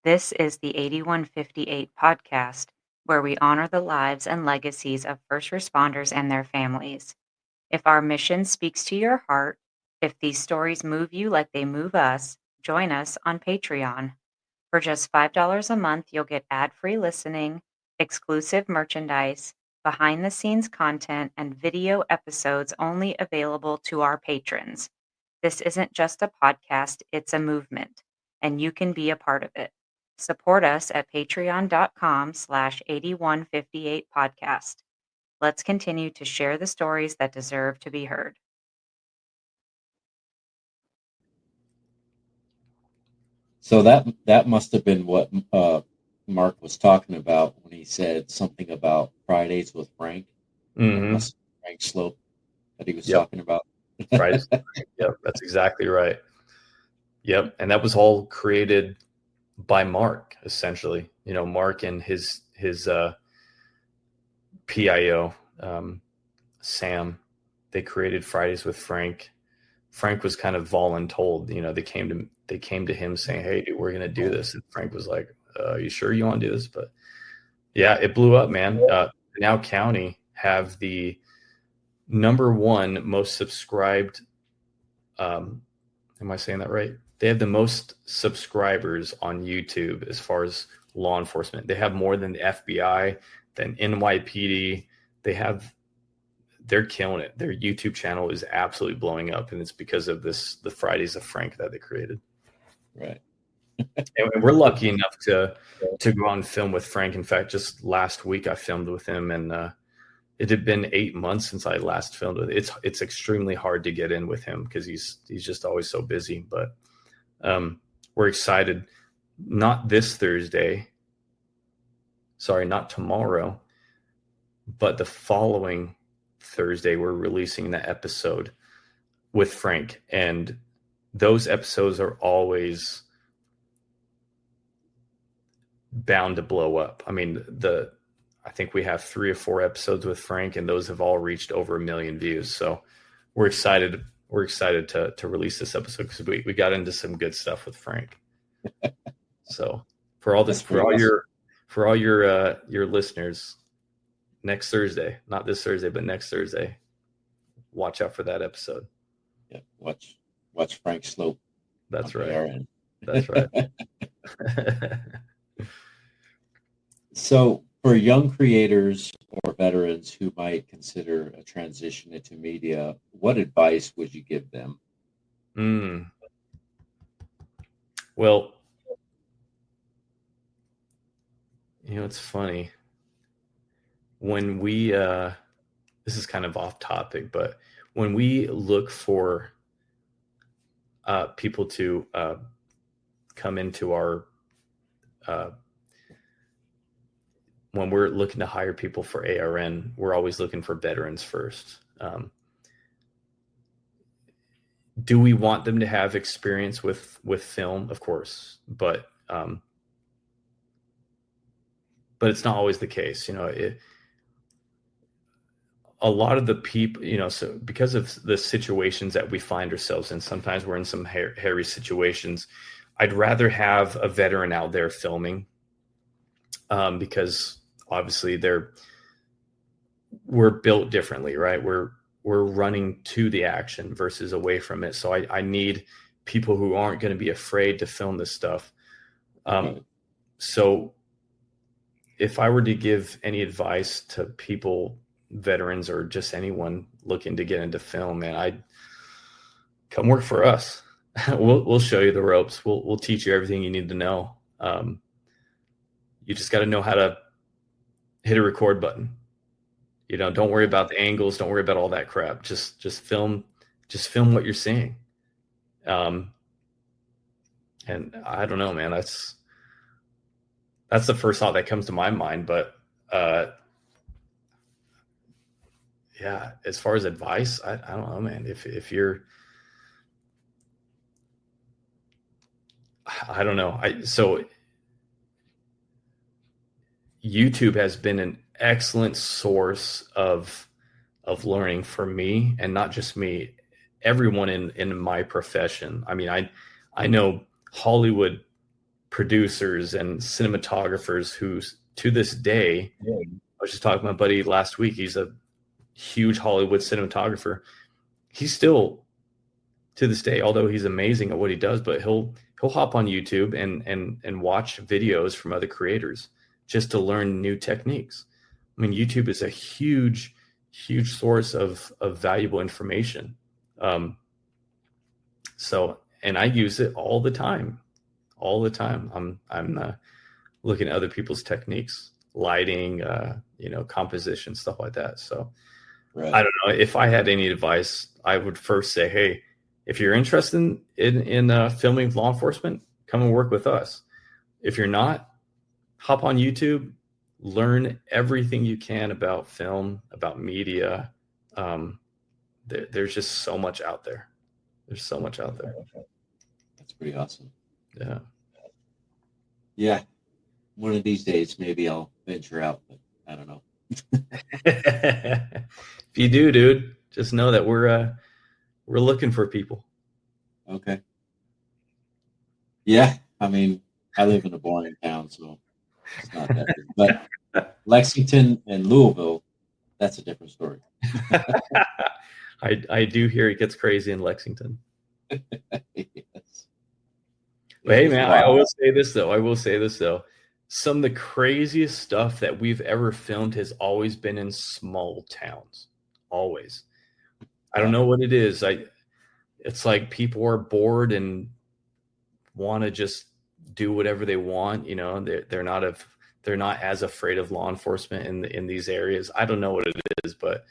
This is the 8158 podcast, where we honor the lives and legacies of first responders and their families. If our mission speaks to your heart, if these stories move you like they move us, join us on Patreon. For just $5 a month, you'll get ad-free listening, exclusive merchandise, behind-the-scenes content, and video episodes only available to our patrons. This isn't just a podcast, it's a movement, and you can be a part of it. Support us at patreon.com/8158podcast. Let's continue to share the stories that deserve to be heard. So that must have been what Mark was talking about when he said something about Fridays with Frank. That must have been Frank Slope that he was talking about. Fridays. Yep, that's exactly right. Yep, and that was all created by Mark, essentially. Mark and his PIO, Sam. They created Fridays with Frank. Frank was kind of voluntold. They came to him saying, "Hey, dude, we're gonna do this," and Frank was like, "You sure you want to do this?" But yeah, it blew up, man. Now County have the number one most subscribed. Am I saying that right? They have the most subscribers on YouTube as far as law enforcement. They have more than the FBI, than NYPD. They're killing it. Their YouTube channel is absolutely blowing up, and it's because of the Fridays of Frank that they created. Right. And we're lucky enough to go on and film with Frank. In fact, just last week I filmed with him, and it had been 8 months since I last filmed with him. It's extremely hard to get in with him because he's just always so busy. But we're excited. Not this Thursday. Sorry, not tomorrow, but the following Thursday, we're releasing that episode with Frank, and those episodes are always bound to blow up. I mean, I think we have 3 or 4 episodes with Frank, and those have all reached over 1 million views. So we're excited. We're excited to release this episode because we got into some good stuff with Frank. So for all your listeners, next Thursday, not this Thursday, but next Thursday, watch out for that episode. Yeah, watch Frank Slope. That's right. That's right. So for young creators or veterans who might consider a transition into media, what advice would you give them? Well, it's funny. when we this is kind of off topic, but when we look for people to come into our when we're looking to hire people for ARN, we're always looking for veterans first. Do we want them to have experience with film? Of course, but it's not always the case. A lot of the people, so because of the situations that we find ourselves in, sometimes we're in some hairy situations. I'd rather have a veteran out there filming, because obviously we're built differently, right? We're running to the action versus away from it. So I need people who aren't going to be afraid to film this stuff. So if I were to give any advice to people, veterans, or just anyone looking to get into film, man, I'd come work for us. We'll show you the ropes. We'll teach you everything you need to know. You just got to know how to hit a record button. Don't worry about the angles. Don't worry about all that crap. Just film what you're seeing. And I don't know, man, that's the first thought that comes to my mind. But yeah, as far as advice, I don't know, man. If you're, I don't know. So YouTube has been an excellent source of learning for me, and not just me, everyone in my profession. I mean, I know Hollywood producers and cinematographers who, to this day, I was just talking to my buddy last week. He's a huge Hollywood cinematographer. He's still, to this day, although he's amazing at what he does, but he'll hop on YouTube and watch videos from other creators just to learn new techniques. I mean, YouTube is a huge source of valuable information. So, and I use it all the time. I'm looking at other people's techniques, lighting, composition, stuff like that. So right. I don't know, if I had any advice, I would first say, hey, if you're interested in filming law enforcement, come and work with us. If you're not, hop on YouTube, learn everything you can about film, about media. There's just so much out there. That's pretty awesome. Yeah. Yeah. One of these days, maybe I'll venture out, but I don't know. If you do, dude, just know that we're looking for people. Okay. Yeah. I mean, I live in a boring town, so it's not that big. But Lexington and Louisville, that's a different story. I do hear it gets crazy in Lexington. Yes. But hey, man, I will say this though. Some of the craziest stuff that we've ever filmed has always been in small towns. Always. I don't know what it is. It's like people are bored and want to just do whatever they want. They're not as afraid of law enforcement in these areas. I don't know what it is, but it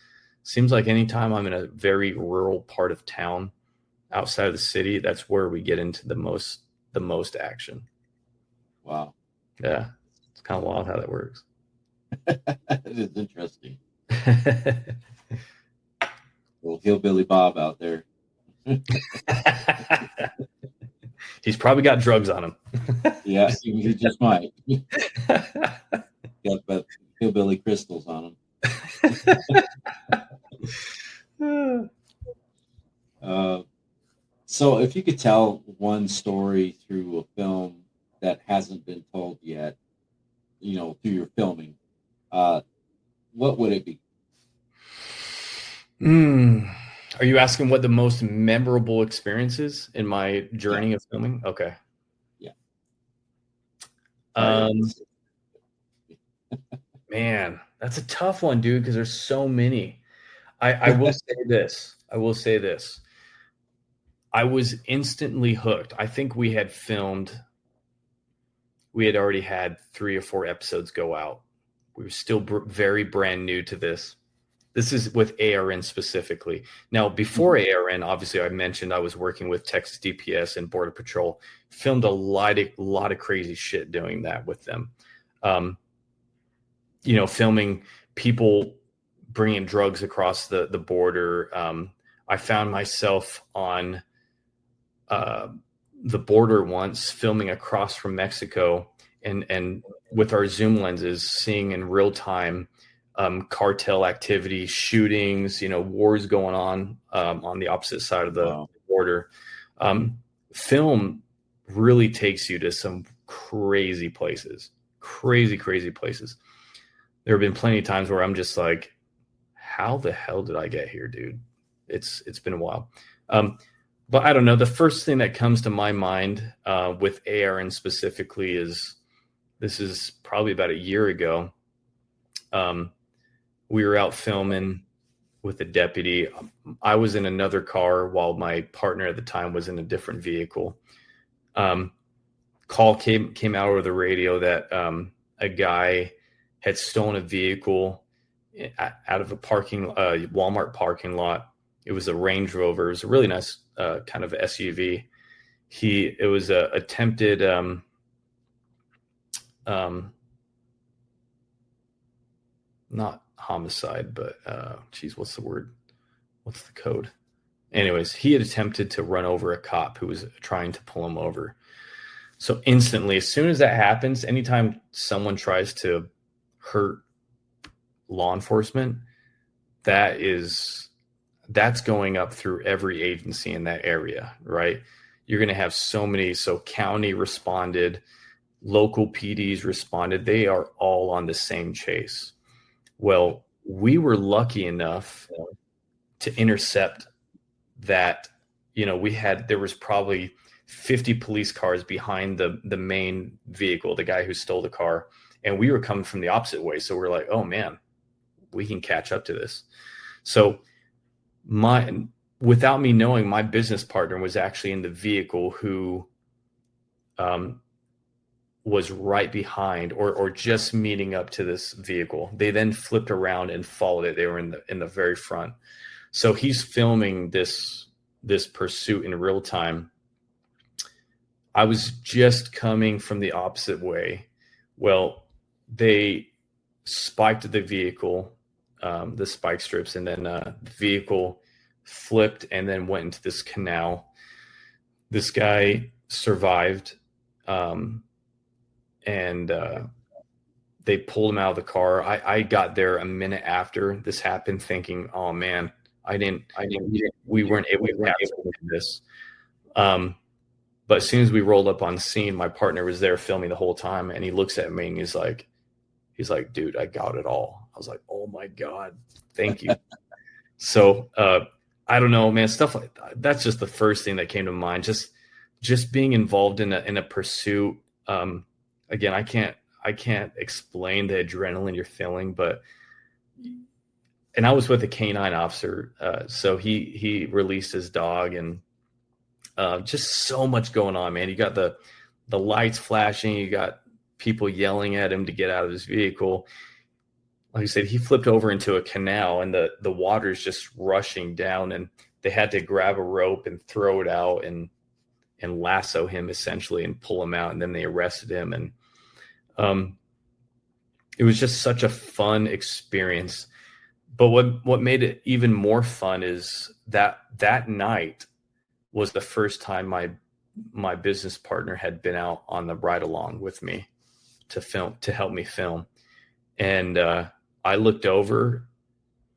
seems like anytime I'm in a very rural part of town outside of the city, that's where we get into the most action. Wow. Yeah. It's kind of wild how that works. It is interesting. Little hillbilly Bob out there. He's probably got drugs on him. Yeah, he just might. Got about hillbilly crystals on him. So if you could tell one story through a film that hasn't been told yet, through your filming, what would it be? Are you asking what the most memorable experience is in my journey of filming? Okay. Yeah. Man, that's a tough one, dude, because there's so many. I will say this. I was instantly hooked. I think we had already had 3 or 4 episodes go out. We were still very brand new to this. This is with ARN specifically. Now, before ARN, obviously, I mentioned I was working with Texas DPS and Border Patrol. Filmed a lot of crazy shit doing that with them. Filming people bringing drugs across the border. I found myself on the border once, filming across from Mexico, and with our zoom lenses, seeing in real time cartel activity, shootings, wars going on the opposite side of the border. Film really takes you to some crazy places. Crazy places. There have been plenty of times where I'm just like, how the hell did I get here, dude? It's been a while. But I don't know. The first thing that comes to my mind with ARN specifically is, this is probably about a year ago. We were out filming with a deputy. I was in another car while my partner at the time was in a different vehicle. Call came out over the radio that a guy had stolen a vehicle out of a Walmart parking lot. It was a Range Rover. It was a really nice kind of SUV. It was a attempted not homicide, but what's the word? What's the code? Anyways, he had attempted to run over a cop who was trying to pull him over. So instantly, as soon as that happens, anytime someone tries to hurt law enforcement, that's going up through every agency in that area, right? You're going to have so county responded, local PDs responded. They are all on the same chase. Well, we were lucky enough to intercept that. There was probably 50 police cars behind the main vehicle, the guy who stole the car, and we were coming from the opposite way. So we're like, oh man, we can catch up to this. So without me knowing, my business partner was actually in the vehicle who was right behind or just meeting up to this vehicle. They then flipped around and followed it. They were in the very front. So he's filming this pursuit in real time. I was just coming from the opposite way. Well, they spiked the vehicle, the spike strips, and then the vehicle flipped and then went into this canal. This guy survived, and they pulled him out of the car. I got there a minute after this happened, thinking, "Oh man, we weren't able to do this." But as soon as we rolled up on scene, my partner was there filming the whole time, and he looks at me and he's like, "Dude, I got it all." I was like, "Oh my God, thank you." So I don't know, man. Stuff like that. That's just the first thing that came to mind. Just being involved in a pursuit. Again, I can't explain the adrenaline you're feeling, and I was with a canine officer, so he released his dog, and just so much going on, man. You got the lights flashing, you got people yelling at him to get out of his vehicle. Like I said, he flipped over into a canal, and the water is just rushing down, and they had to grab a rope and throw it out and lasso him essentially and pull him out, and then they arrested him. And it was just such a fun experience. But what made it even more fun is that night was the first time my business partner had been out on the ride along with me to help me film. And I looked over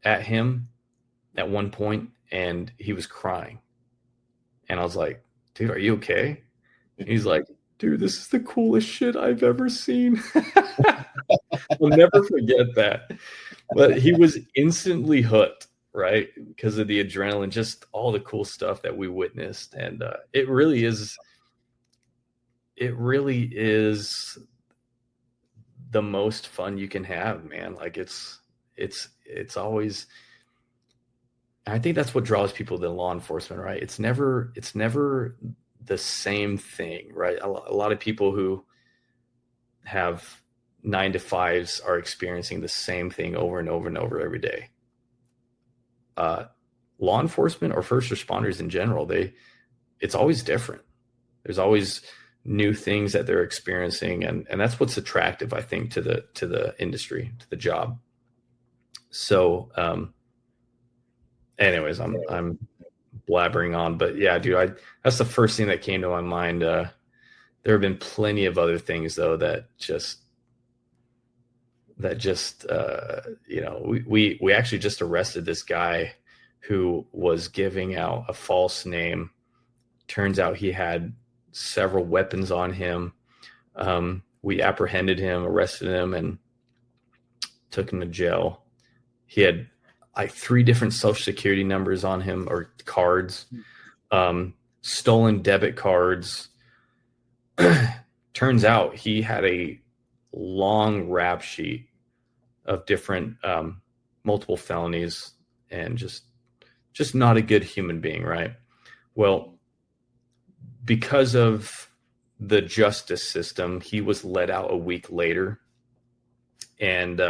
at him at one point and he was crying. And I was like, "Dude, are you okay?" And he's like, "Dude, this is the coolest shit I've ever seen." I'll never forget that. But he was instantly hooked, right? Because of the adrenaline, just all the cool stuff that we witnessed. And it really is the most fun you can have, man. Like it's always, I think that's what draws people to law enforcement, right? It's never the same thing, right? A lot of people who have 9-to-5s are experiencing the same thing over and over and over every day. Law enforcement or first responders in general, it's always different. There's always new things that they're experiencing, and that's what's attractive, I think, to the industry, to the job. So, anyways, I'm blabbering on, but yeah, dude, that's the first thing that came to my mind. There have been plenty of other things though that just we actually just arrested this guy who was giving out a false name. Turns out he had several weapons on him. We apprehended him, arrested him, and took him to jail. He had like 3 different social security numbers on him, or cards, stolen debit cards. Turns out he had a long rap sheet of different multiple felonies, and just not a good human being, right? Well, because of the justice system, he was let out a week later, and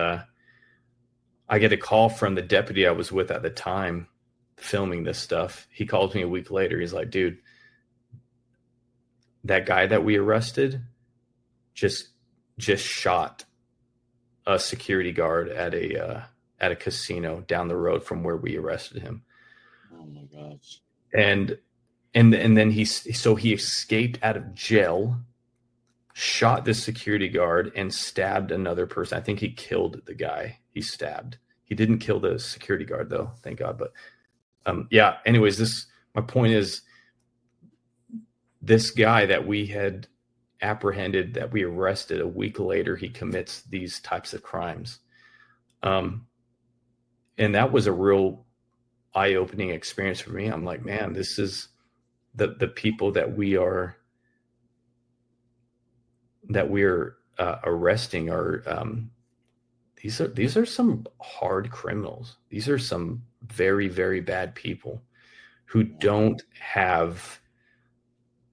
I get a call from the deputy I was with at the time filming this stuff. He calls me a week later. He's like, dude, that guy that we arrested just shot a security guard at a casino down the road from where we arrested him. Oh my gosh. And then he escaped out of jail, shot this security guard, and stabbed another person. I think he killed the guy he stabbed. He didn't kill the security guard though, thank God. But yeah, anyways, my point is, this guy that we had apprehended, that we arrested, a week later, he commits these types of crimes. And that was a real eye-opening experience for me. I'm like, man, this is the people that we're arresting are these are some hard criminals. These are some very, very bad people who don't have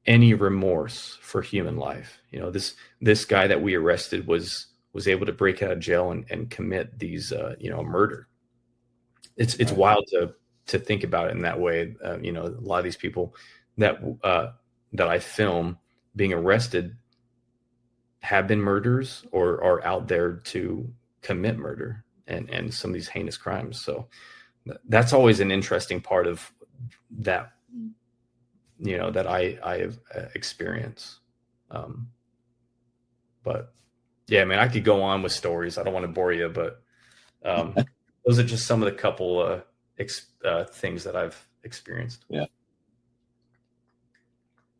any remorse for human life. You know, this guy that we arrested was able to break out of jail and commit these murder. It's wild to think about it in that way. A lot of these people that I film being arrested have been murderers or are out there to commit murder and some of these heinous crimes. So that's always an interesting part of that, that I have experienced. But yeah, man, I could go on with stories. I don't want to bore you, but those are just some of the couple things that I've experienced. Yeah.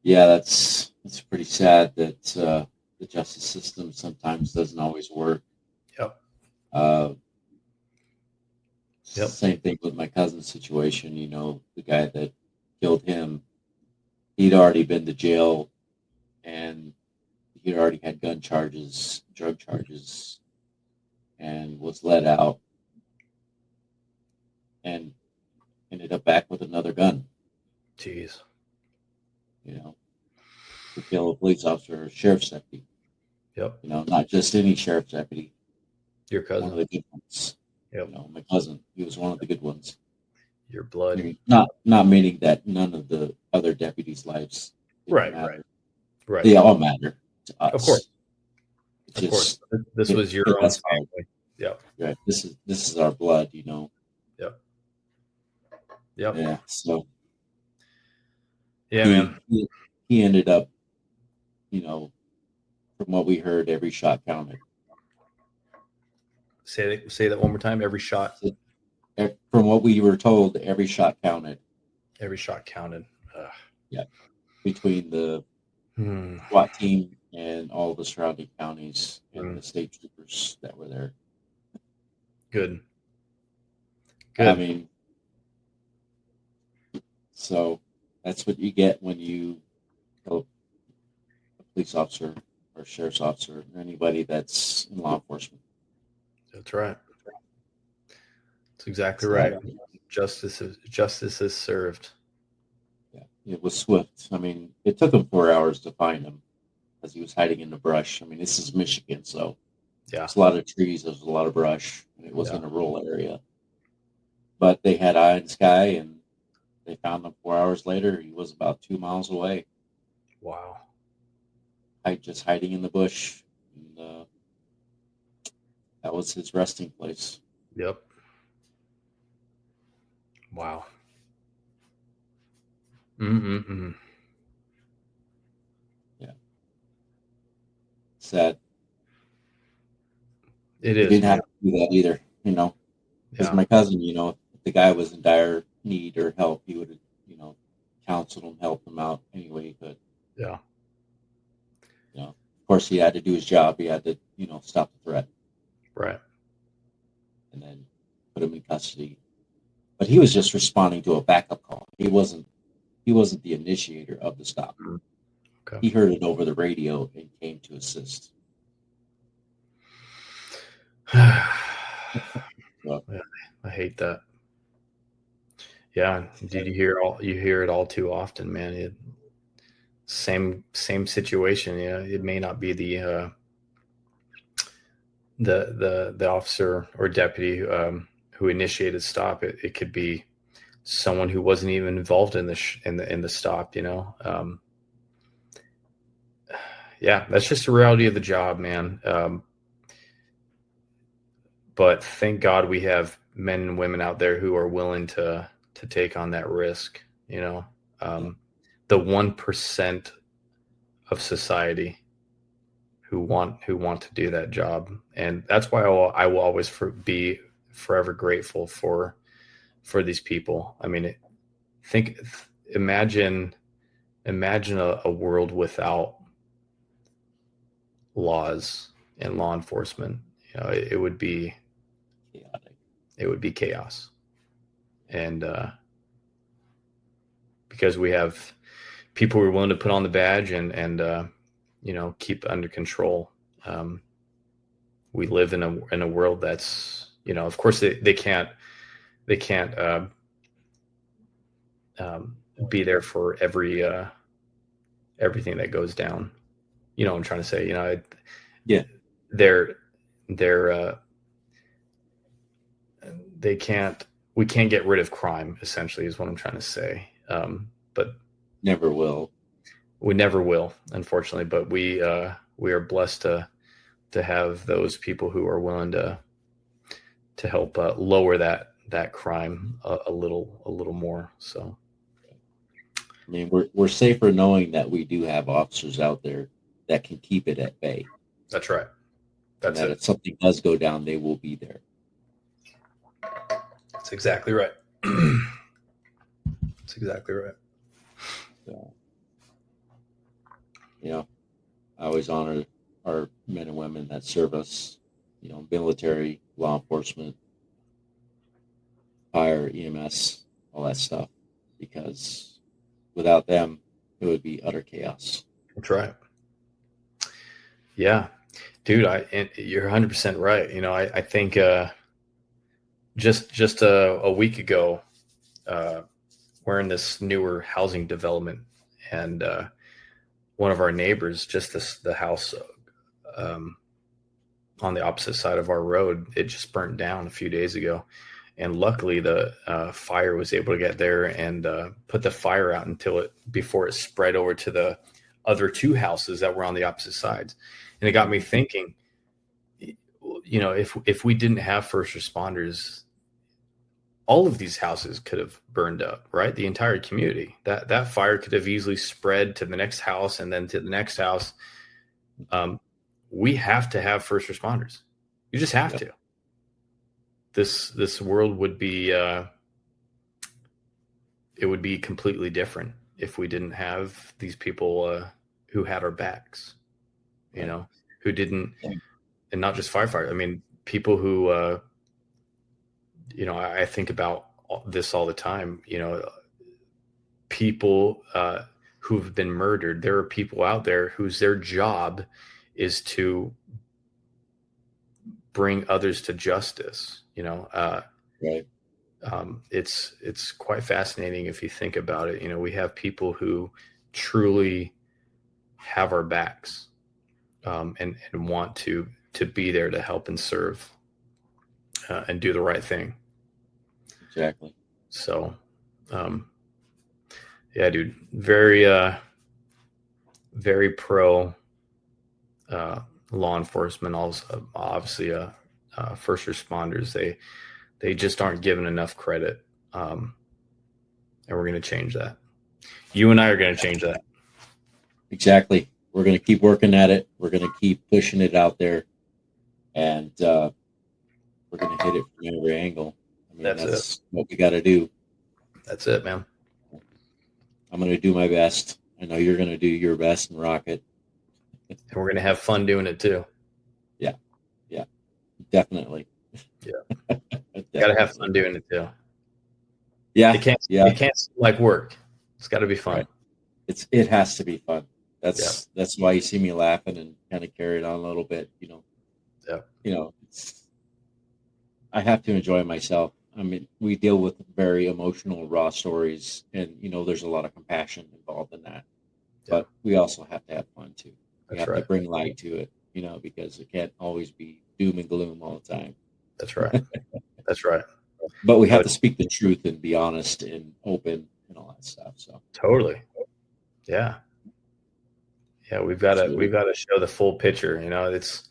Yeah, that's pretty sad that the justice system sometimes doesn't always work. Yep. Same thing with my cousin's situation. The guy that killed him, he'd already been to jail, and he'd already had gun charges, drug charges, and was let out and ended up back with another gun. Jeez. To kill a police officer or a sheriff's deputy. Yep. Not just any sheriff's deputy. Your cousin. One of the good ones. Yep. My cousin, he was one of the good ones. Your blood. I mean, not meaning that none of the other deputies' lives Right. They all matter to us. Of course. Of course. This was your own family. Yep. Right. This is our blood, Yep. Yeah. So yeah, man. He ended up, from what we heard, every shot counted. Say that one more time. Every shot. From what we were told, every shot counted. Every shot counted. Ugh. Yeah. Between the SWAT team and all the surrounding counties and the state troopers that were there. Good. I mean, so that's what you get when you kill a police officer or a sheriff's officer or anybody that's in law enforcement. That's right. That's exactly right. Justice is served. Yeah, it was swift. I mean, it took him 4 hours to find him as he was hiding in the brush. I mean, this is Michigan, so Yeah. There's a lot of trees. There's a lot of brush. It wasn't Yeah. a rural area. But they had eye in the sky, and they found him 4 hours later. He was about 2 miles away, Wow. just hiding in the bush. And, that was his resting place. Yep. Wow. Mm-mm-mm. Yeah. Sad. It He is, didn't man. have to do that either, because Yeah. my cousin, if the guy was in dire need or help, he would have, counseled him, helped him out anyway. But, Yeah. of course, he had to do his job. He had to, stop the threat Right. and then put him in custody. But he was just responding to a backup call. He wasn't the initiator of the stop. Okay. He heard it over the radio and came to assist. Yeah, So, I hate that. Yeah, did you hear it all too often, man. Same situation. Yeah, it may not be the officer or deputy who initiated stop. It could be someone who wasn't even involved in the stop. Yeah, that's just the reality of the job, man. But thank God we have men and women out there who are willing to take on that risk. The 1% of society who want to do that job, and that's why I will always be forever grateful for these people. I mean, imagine a world without laws and law enforcement. It would be chaotic. It would be chaos. And because we have people who are willing to put on the badge and keep under control. We live in a world that's, of course they can't be there for everything that goes down. What I'm trying to say, Yeah. We can't get rid of crime, essentially, is what I'm trying to say. But never will. We never will, unfortunately. But we are blessed to have those people who are willing to help lower that crime a little more. So, I mean, we're safer knowing that we do have officers out there that can keep it at bay. That's right. That's and that it. If something does go down, they will be there. That's exactly right. That's exactly right. So, I always honor our men and women that serve us, military, law enforcement, fire, EMS, all that stuff, because without them, it would be utter chaos. That's right. Yeah, dude, you're 100% right. I think just a week ago, we're in this newer housing development, and one of our neighbors, the house on the opposite side of our road, it just burnt down a few days ago. And luckily the fire was able to get there and put the fire out before it spread over to the other two houses that were on the opposite sides. And it got me thinking, if we didn't have first responders, all of these houses could have burned up, right? The entire community. That fire could have easily spread to the next house and then to the next house. We have to have first responders. You just have to. This world would be it would be completely different if we didn't have these people who had our backs, who didn't, and not just firefighters. I mean, people who, I think about this all the time, people who've been murdered. There are people out there whose their job is to bring others to justice, Right. It's quite fascinating if you think about it. We have people who truly have our backs, and want to to be there to help and serve and do the right thing. Exactly. So, yeah, dude, very pro law enforcement. Also, obviously, first responders. They just aren't given enough credit, and we're going to change that. You and I are going to change that. Exactly. We're going to keep working at it. We're going to keep pushing it out there, and we're going to hit it from every angle. I mean, that's what we got to do. That's it, man. I'm going to do my best. I know you're going to do your best and rock it. And we're going to have fun doing it too. Yeah. Definitely. Yeah. Got to have fun doing it too. Yeah. It can't seem like work. It's got to be fun. Right. It has to be fun. That's why you see me laughing and kind of carry it on a little bit, Yeah. I have to enjoy myself. I mean, we deal with very emotional, raw stories, and there's a lot of compassion involved in that. But we also have to have fun too. We have to bring light to it, because it can't always be doom and gloom all the time. That's right. That's right. But we have to speak the truth and be honest and open and all that stuff. So totally. Yeah. Yeah, we've got to show the full picture. It's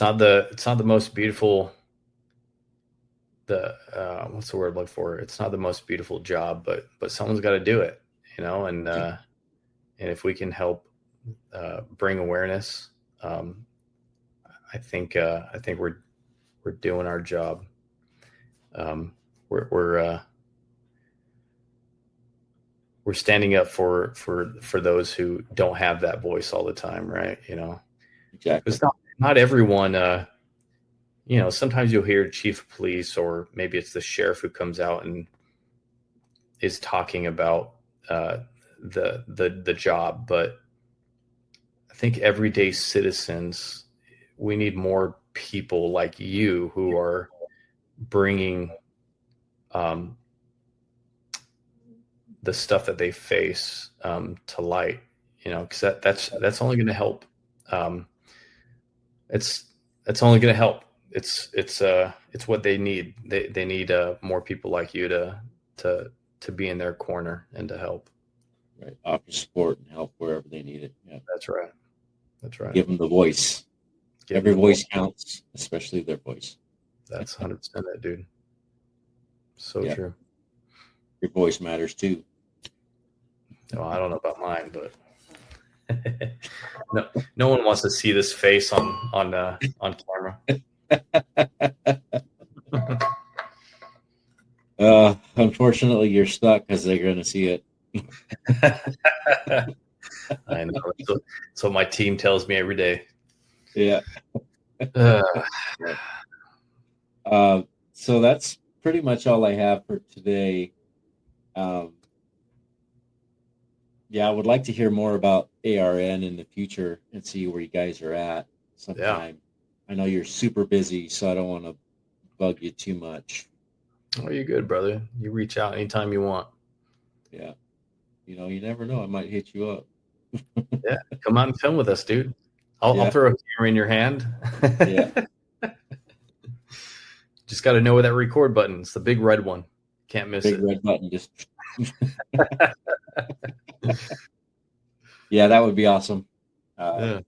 not the most beautiful. What's the word I'm looking for? It's not the most beautiful job, but someone's got to do it. And if we can help bring awareness, I think we're doing our job. We're standing up for those who don't have that voice all the time, right? Exactly. It's not everyone. Sometimes you'll hear chief of police, or maybe it's the sheriff who comes out and is talking about the job. But I think everyday citizens, we need more people like you who are bringing the stuff that they face to light, because that's only going to help. It's only going to help. It's what they need. They need more people like you to be in their corner and to help. Right. Offer support and help wherever they need it. Yeah. That's right. That's right. Give them the voice. Every voice counts, especially their voice. That's 100% it, dude. So true. Your voice matters too. Well, I don't know about mine, but no one wants to see this face on camera. Unfortunately, you're stuck because they're going to see it. I know. That's what my team tells me every day. Yeah. So that's pretty much all I have for today. I would like to hear more about ARN in the future and see where you guys are at sometime. I know you're super busy, so I don't want to bug you too much. Oh, you're good, brother. You reach out anytime you want. Yeah. You never know. I might hit you up. Yeah. Come out and film with us, dude. I'll throw a camera in your hand. Yeah. Just got to know where that record button. It's the big red one. Can't miss it. Big red button. Just. Yeah, that would be awesome. You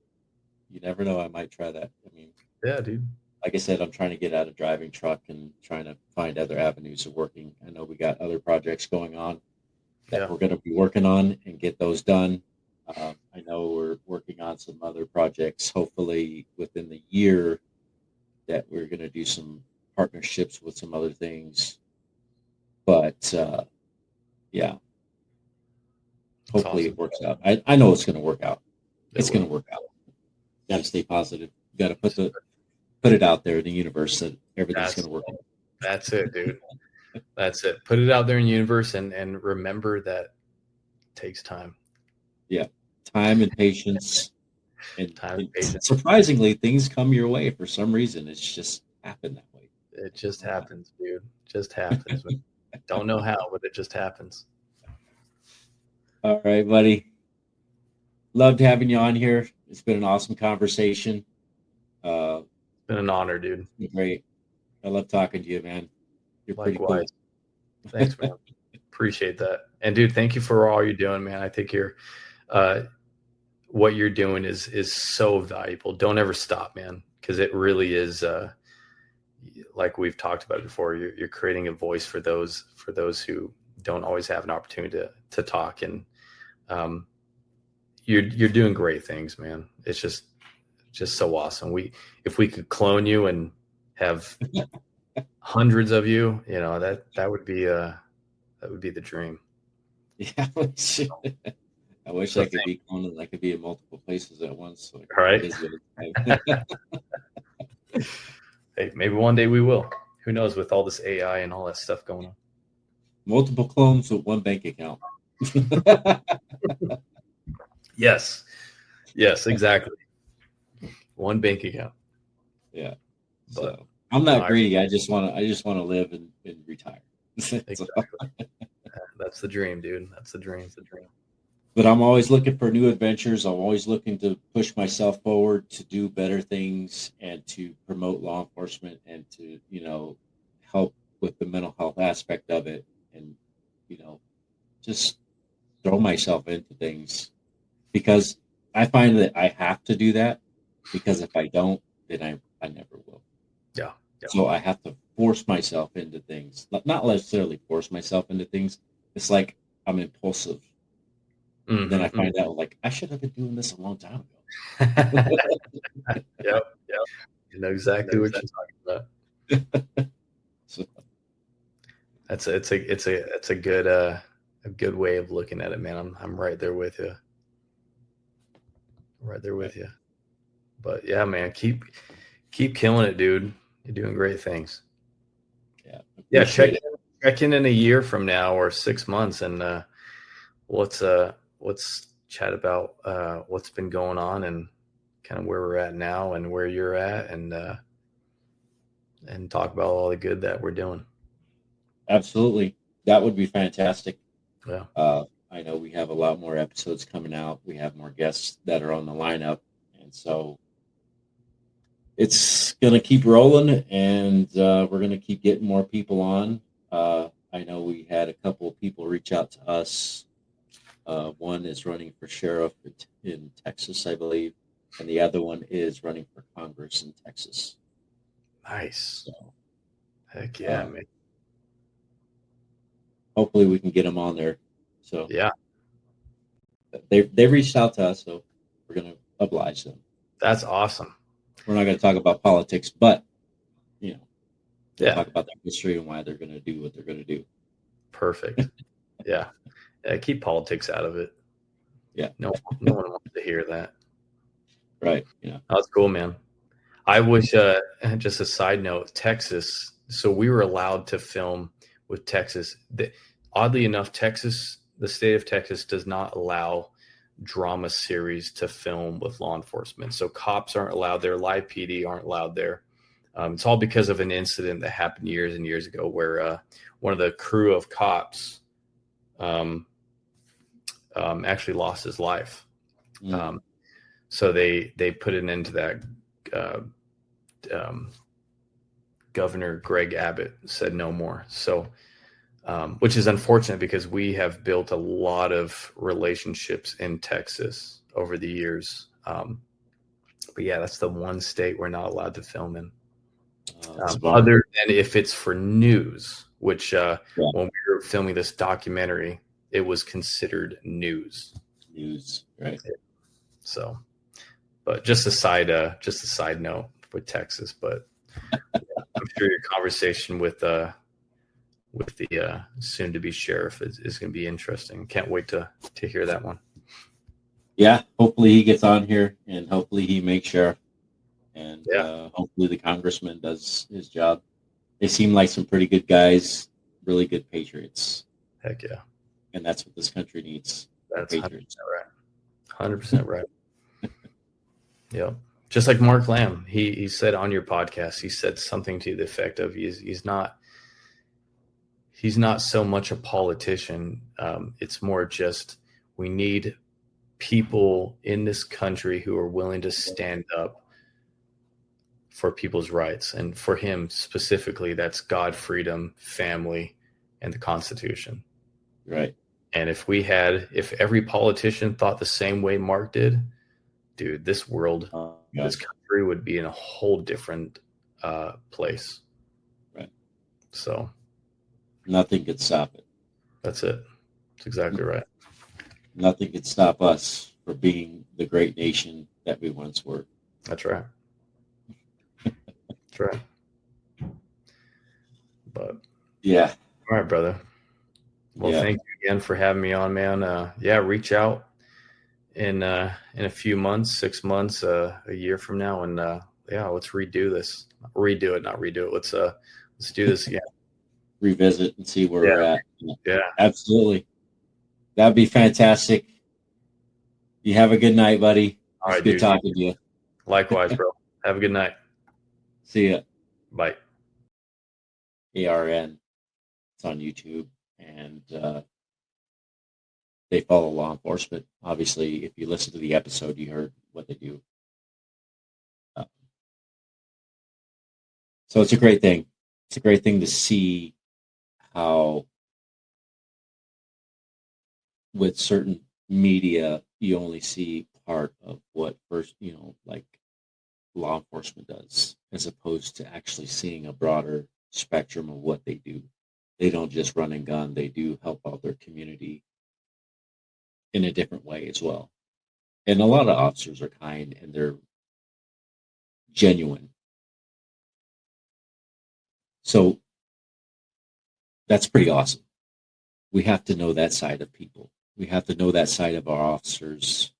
never know. I might try that. I mean, yeah, dude. Like I said, I'm trying to get out of driving truck and trying to find other avenues of working. I know we got other projects going on that we're going to be working on and get those done. I know we're working on some other projects, hopefully within the year, that we're going to do some partnerships with some other things. But hopefully it works out. I know it's going to work out. It's going to work out. Got to stay positive. Got to put it out there in the universe that everything's going to work out. That's it, dude. That's it. Put it out there in the universe and remember that it takes time. Yeah. Time and patience. And surprisingly, things come your way for some reason. It's just happened that way. It just happens, dude. It just happens. Don't know how, but it just happens. All right, buddy. Loved having you on here. It's been an awesome conversation. Been an honor, dude. Great. I love talking to you, man. You're pretty cool. Likewise. Thanks, man. Appreciate that. And dude, thank you for all you're doing, man. I think what you're doing is so valuable. Don't ever stop, man, because it really is. Like we've talked about it before, you're creating a voice for those who don't always have an opportunity to talk, and you're doing great things, man. It's just so awesome. If we could clone you and have hundreds of you, that would be the dream. Yeah, I wish I could be cloned and I could be in multiple places at once. So all right. Hey, maybe one day we will. Who knows, with all this AI and all that stuff going on. Multiple clones with one bank account. Yes, exactly. One bank account. Yeah. So I'm not greedy. I just want to live and retire. Exactly. That's the dream, dude. That's the dream. But I'm always looking for new adventures. I'm always looking to push myself forward to do better things and to promote law enforcement and to, help with the mental health aspect of it, and, just throw myself into things, because I find that I have to do that, because if I don't, then I never will. Yeah. So I have to force myself into things, not necessarily force myself into things. It's like I'm impulsive. Mm-hmm. Then I find out, like, I should have been doing this a long time ago. Yep. You know exactly what you're talking about. So it's a good way of looking at it, man. I'm right there with you. But yeah, man, keep killing it, dude. You're doing great things. Yeah. Check in a year from now or 6 months, and let's chat about what's been going on and kind of where we're at now and where you're at, and talk about all the good that we're doing. Absolutely. That would be fantastic. Yeah. I know we have a lot more episodes coming out. We have more guests that are on the lineup. And so it's going to keep rolling, and we're going to keep getting more people on. I know we had a couple of people reach out to us. One is running for sheriff in Texas, I believe, and the other one is running for Congress in Texas. Nice. So, heck yeah, man. Hopefully we can get them on there. So yeah, they reached out to us, so we're going to oblige them. That's awesome. We're not going to talk about politics, but talk about their history and why they're going to do what they're going to do. Perfect. Yeah, keep politics out of it. Yeah, no one wants to hear that. Right. Yeah, that's cool, man. I wish. Just a side note, Texas. So we were allowed to film with Texas. Oddly enough, the state of Texas does not allow drama series to film with law enforcement. So cops aren't allowed there. Live PD aren't allowed there. It's all because of an incident that happened years and years ago where one of the crew of cops actually lost his life. So they put an end to that. Governor Greg Abbott said no more. So, which is unfortunate because we have built a lot of relationships in Texas over the years. But yeah, that's the one state we're not allowed to film in. Other than if it's for news, which when we were filming this documentary, it was considered news. News, right? So, but just a side note with Texas. But I'm sure your conversation with the soon-to-be sheriff is going to be interesting. Can't wait to hear that one. Yeah, hopefully he gets on here, and hopefully he makes sheriff, and hopefully the congressman does his job. They seem like some pretty good guys, really good patriots. Heck yeah. And that's what this country needs. That's patriots. 100% right. Yeah. Just like Mark Lamb, he said on your podcast, he said something to the effect of he's not so much a politician. It's more just we need people in this country who are willing to stand up for people's rights. And for him specifically, that's God, freedom, family, and the Constitution. Right. And if every politician thought the same way Mark did, dude, this world, this country would be in a whole different place. Right. So nothing could stop it. That's it. That's exactly right. Nothing could stop us from being the great nation that we once were. That's right. That's right. But yeah. All right, brother. Well, thank you again for having me on, man. Reach out in a few months, 6 months, a year from now, and let's redo this. Not redo it. Let's do this again. Revisit and see where we're at. Yeah, absolutely. That'd be fantastic. You have a good night, buddy. All right, good talking to you. Likewise, bro. Have a good night. See ya. Bye. ARN. It's on YouTube, and they follow law enforcement. Obviously, if you listen to the episode, you heard what they do. So it's a great thing. It's a great thing to see how with certain media, you only see part of what first, like law enforcement does, as opposed to actually seeing a broader spectrum of what they do. They don't just run and gun. They do help out their community in a different way as well. And a lot of officers are kind and they're genuine. So that's pretty awesome. We have to know that side of people. We have to know that side of our officers,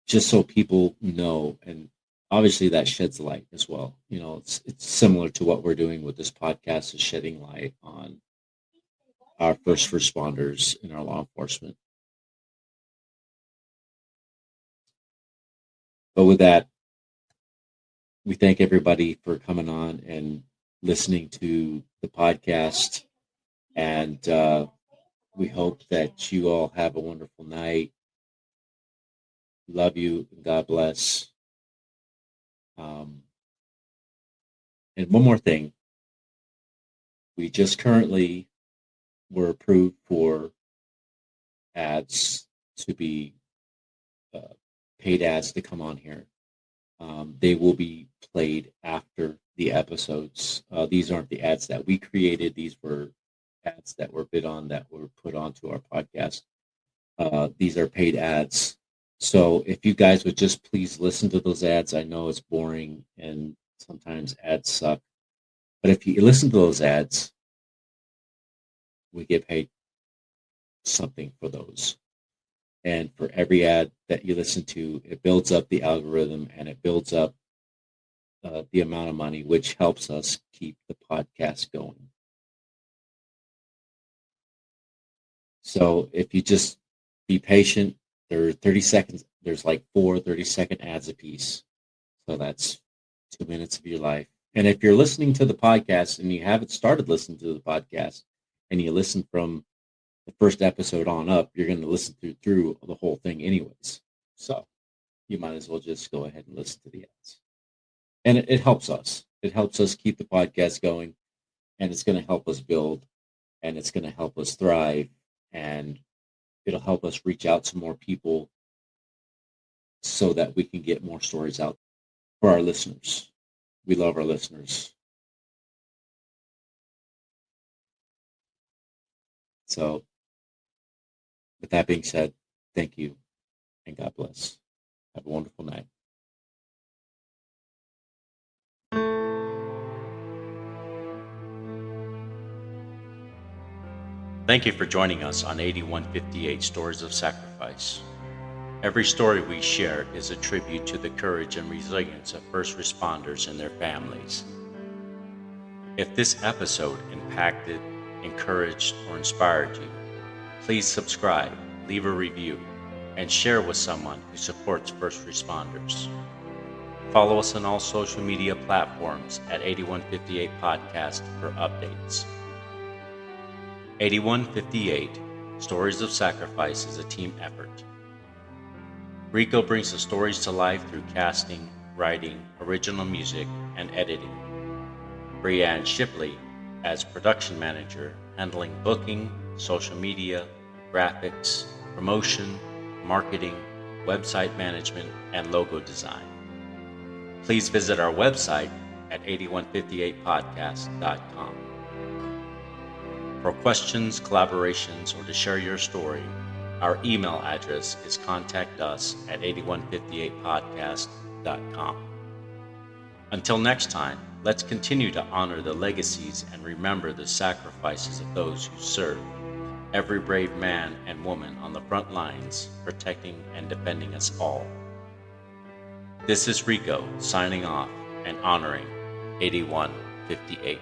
just so people know. And obviously that sheds light as well. It's similar to what we're doing with this podcast, is shedding light on our first responders and our law enforcement. But with that, we thank everybody for coming on and listening to the podcast. And we hope that you all have a wonderful night. Love you. And God bless. And one more thing. We just currently were approved for ads to be paid ads to come on here. They will be played after the episodes. These aren't the ads that we created. These were ads that were bid on, that were put onto our podcast. These are paid ads. So if you guys would just please listen to those ads. I know it's boring and sometimes ads suck. But if you listen to those ads, we get paid something for those. And for every ad that you listen to, it builds up the algorithm and it builds up the amount of money, which helps us keep the podcast going. So if you just be patient, there are 30 seconds. There's like 4 30-second ads a piece. So that's 2 minutes of your life. And if you're listening to the podcast and you haven't started listening to the podcast and you listen from the first episode on up, you're going to listen through the whole thing anyways. So you might as well just go ahead and listen to the ads. And it helps us. It helps us keep the podcast going, and it's going to help us build, and it's going to help us thrive, and it'll help us reach out to more people so that we can get more stories out for our listeners. We love our listeners. So with that being said, thank you and God bless. Have a wonderful night. Thank you for joining us on 8158 Stories of Sacrifice. Every story we share is a tribute to the courage and resilience of first responders and their families. If this episode impacted, encouraged, or inspired you, please subscribe, leave a review, and share with someone who supports first responders. Follow us on all social media platforms at 8158 Podcast for updates. 8158 Stories of Sacrifice is a team effort. Rico brings the stories to life through casting, writing, original music, and editing. Brianne Shipley as production manager, handling booking, social media, graphics, promotion, marketing, website management, and logo design. Please visit our website at 8158podcast.com. For questions, collaborations, or to share your story, our email address is contactus@8158podcast.com. Until next time, let's continue to honor the legacies and remember the sacrifices of those who serve, every brave man and woman on the front lines, protecting and defending us all. This is Rico signing off and honoring 8158.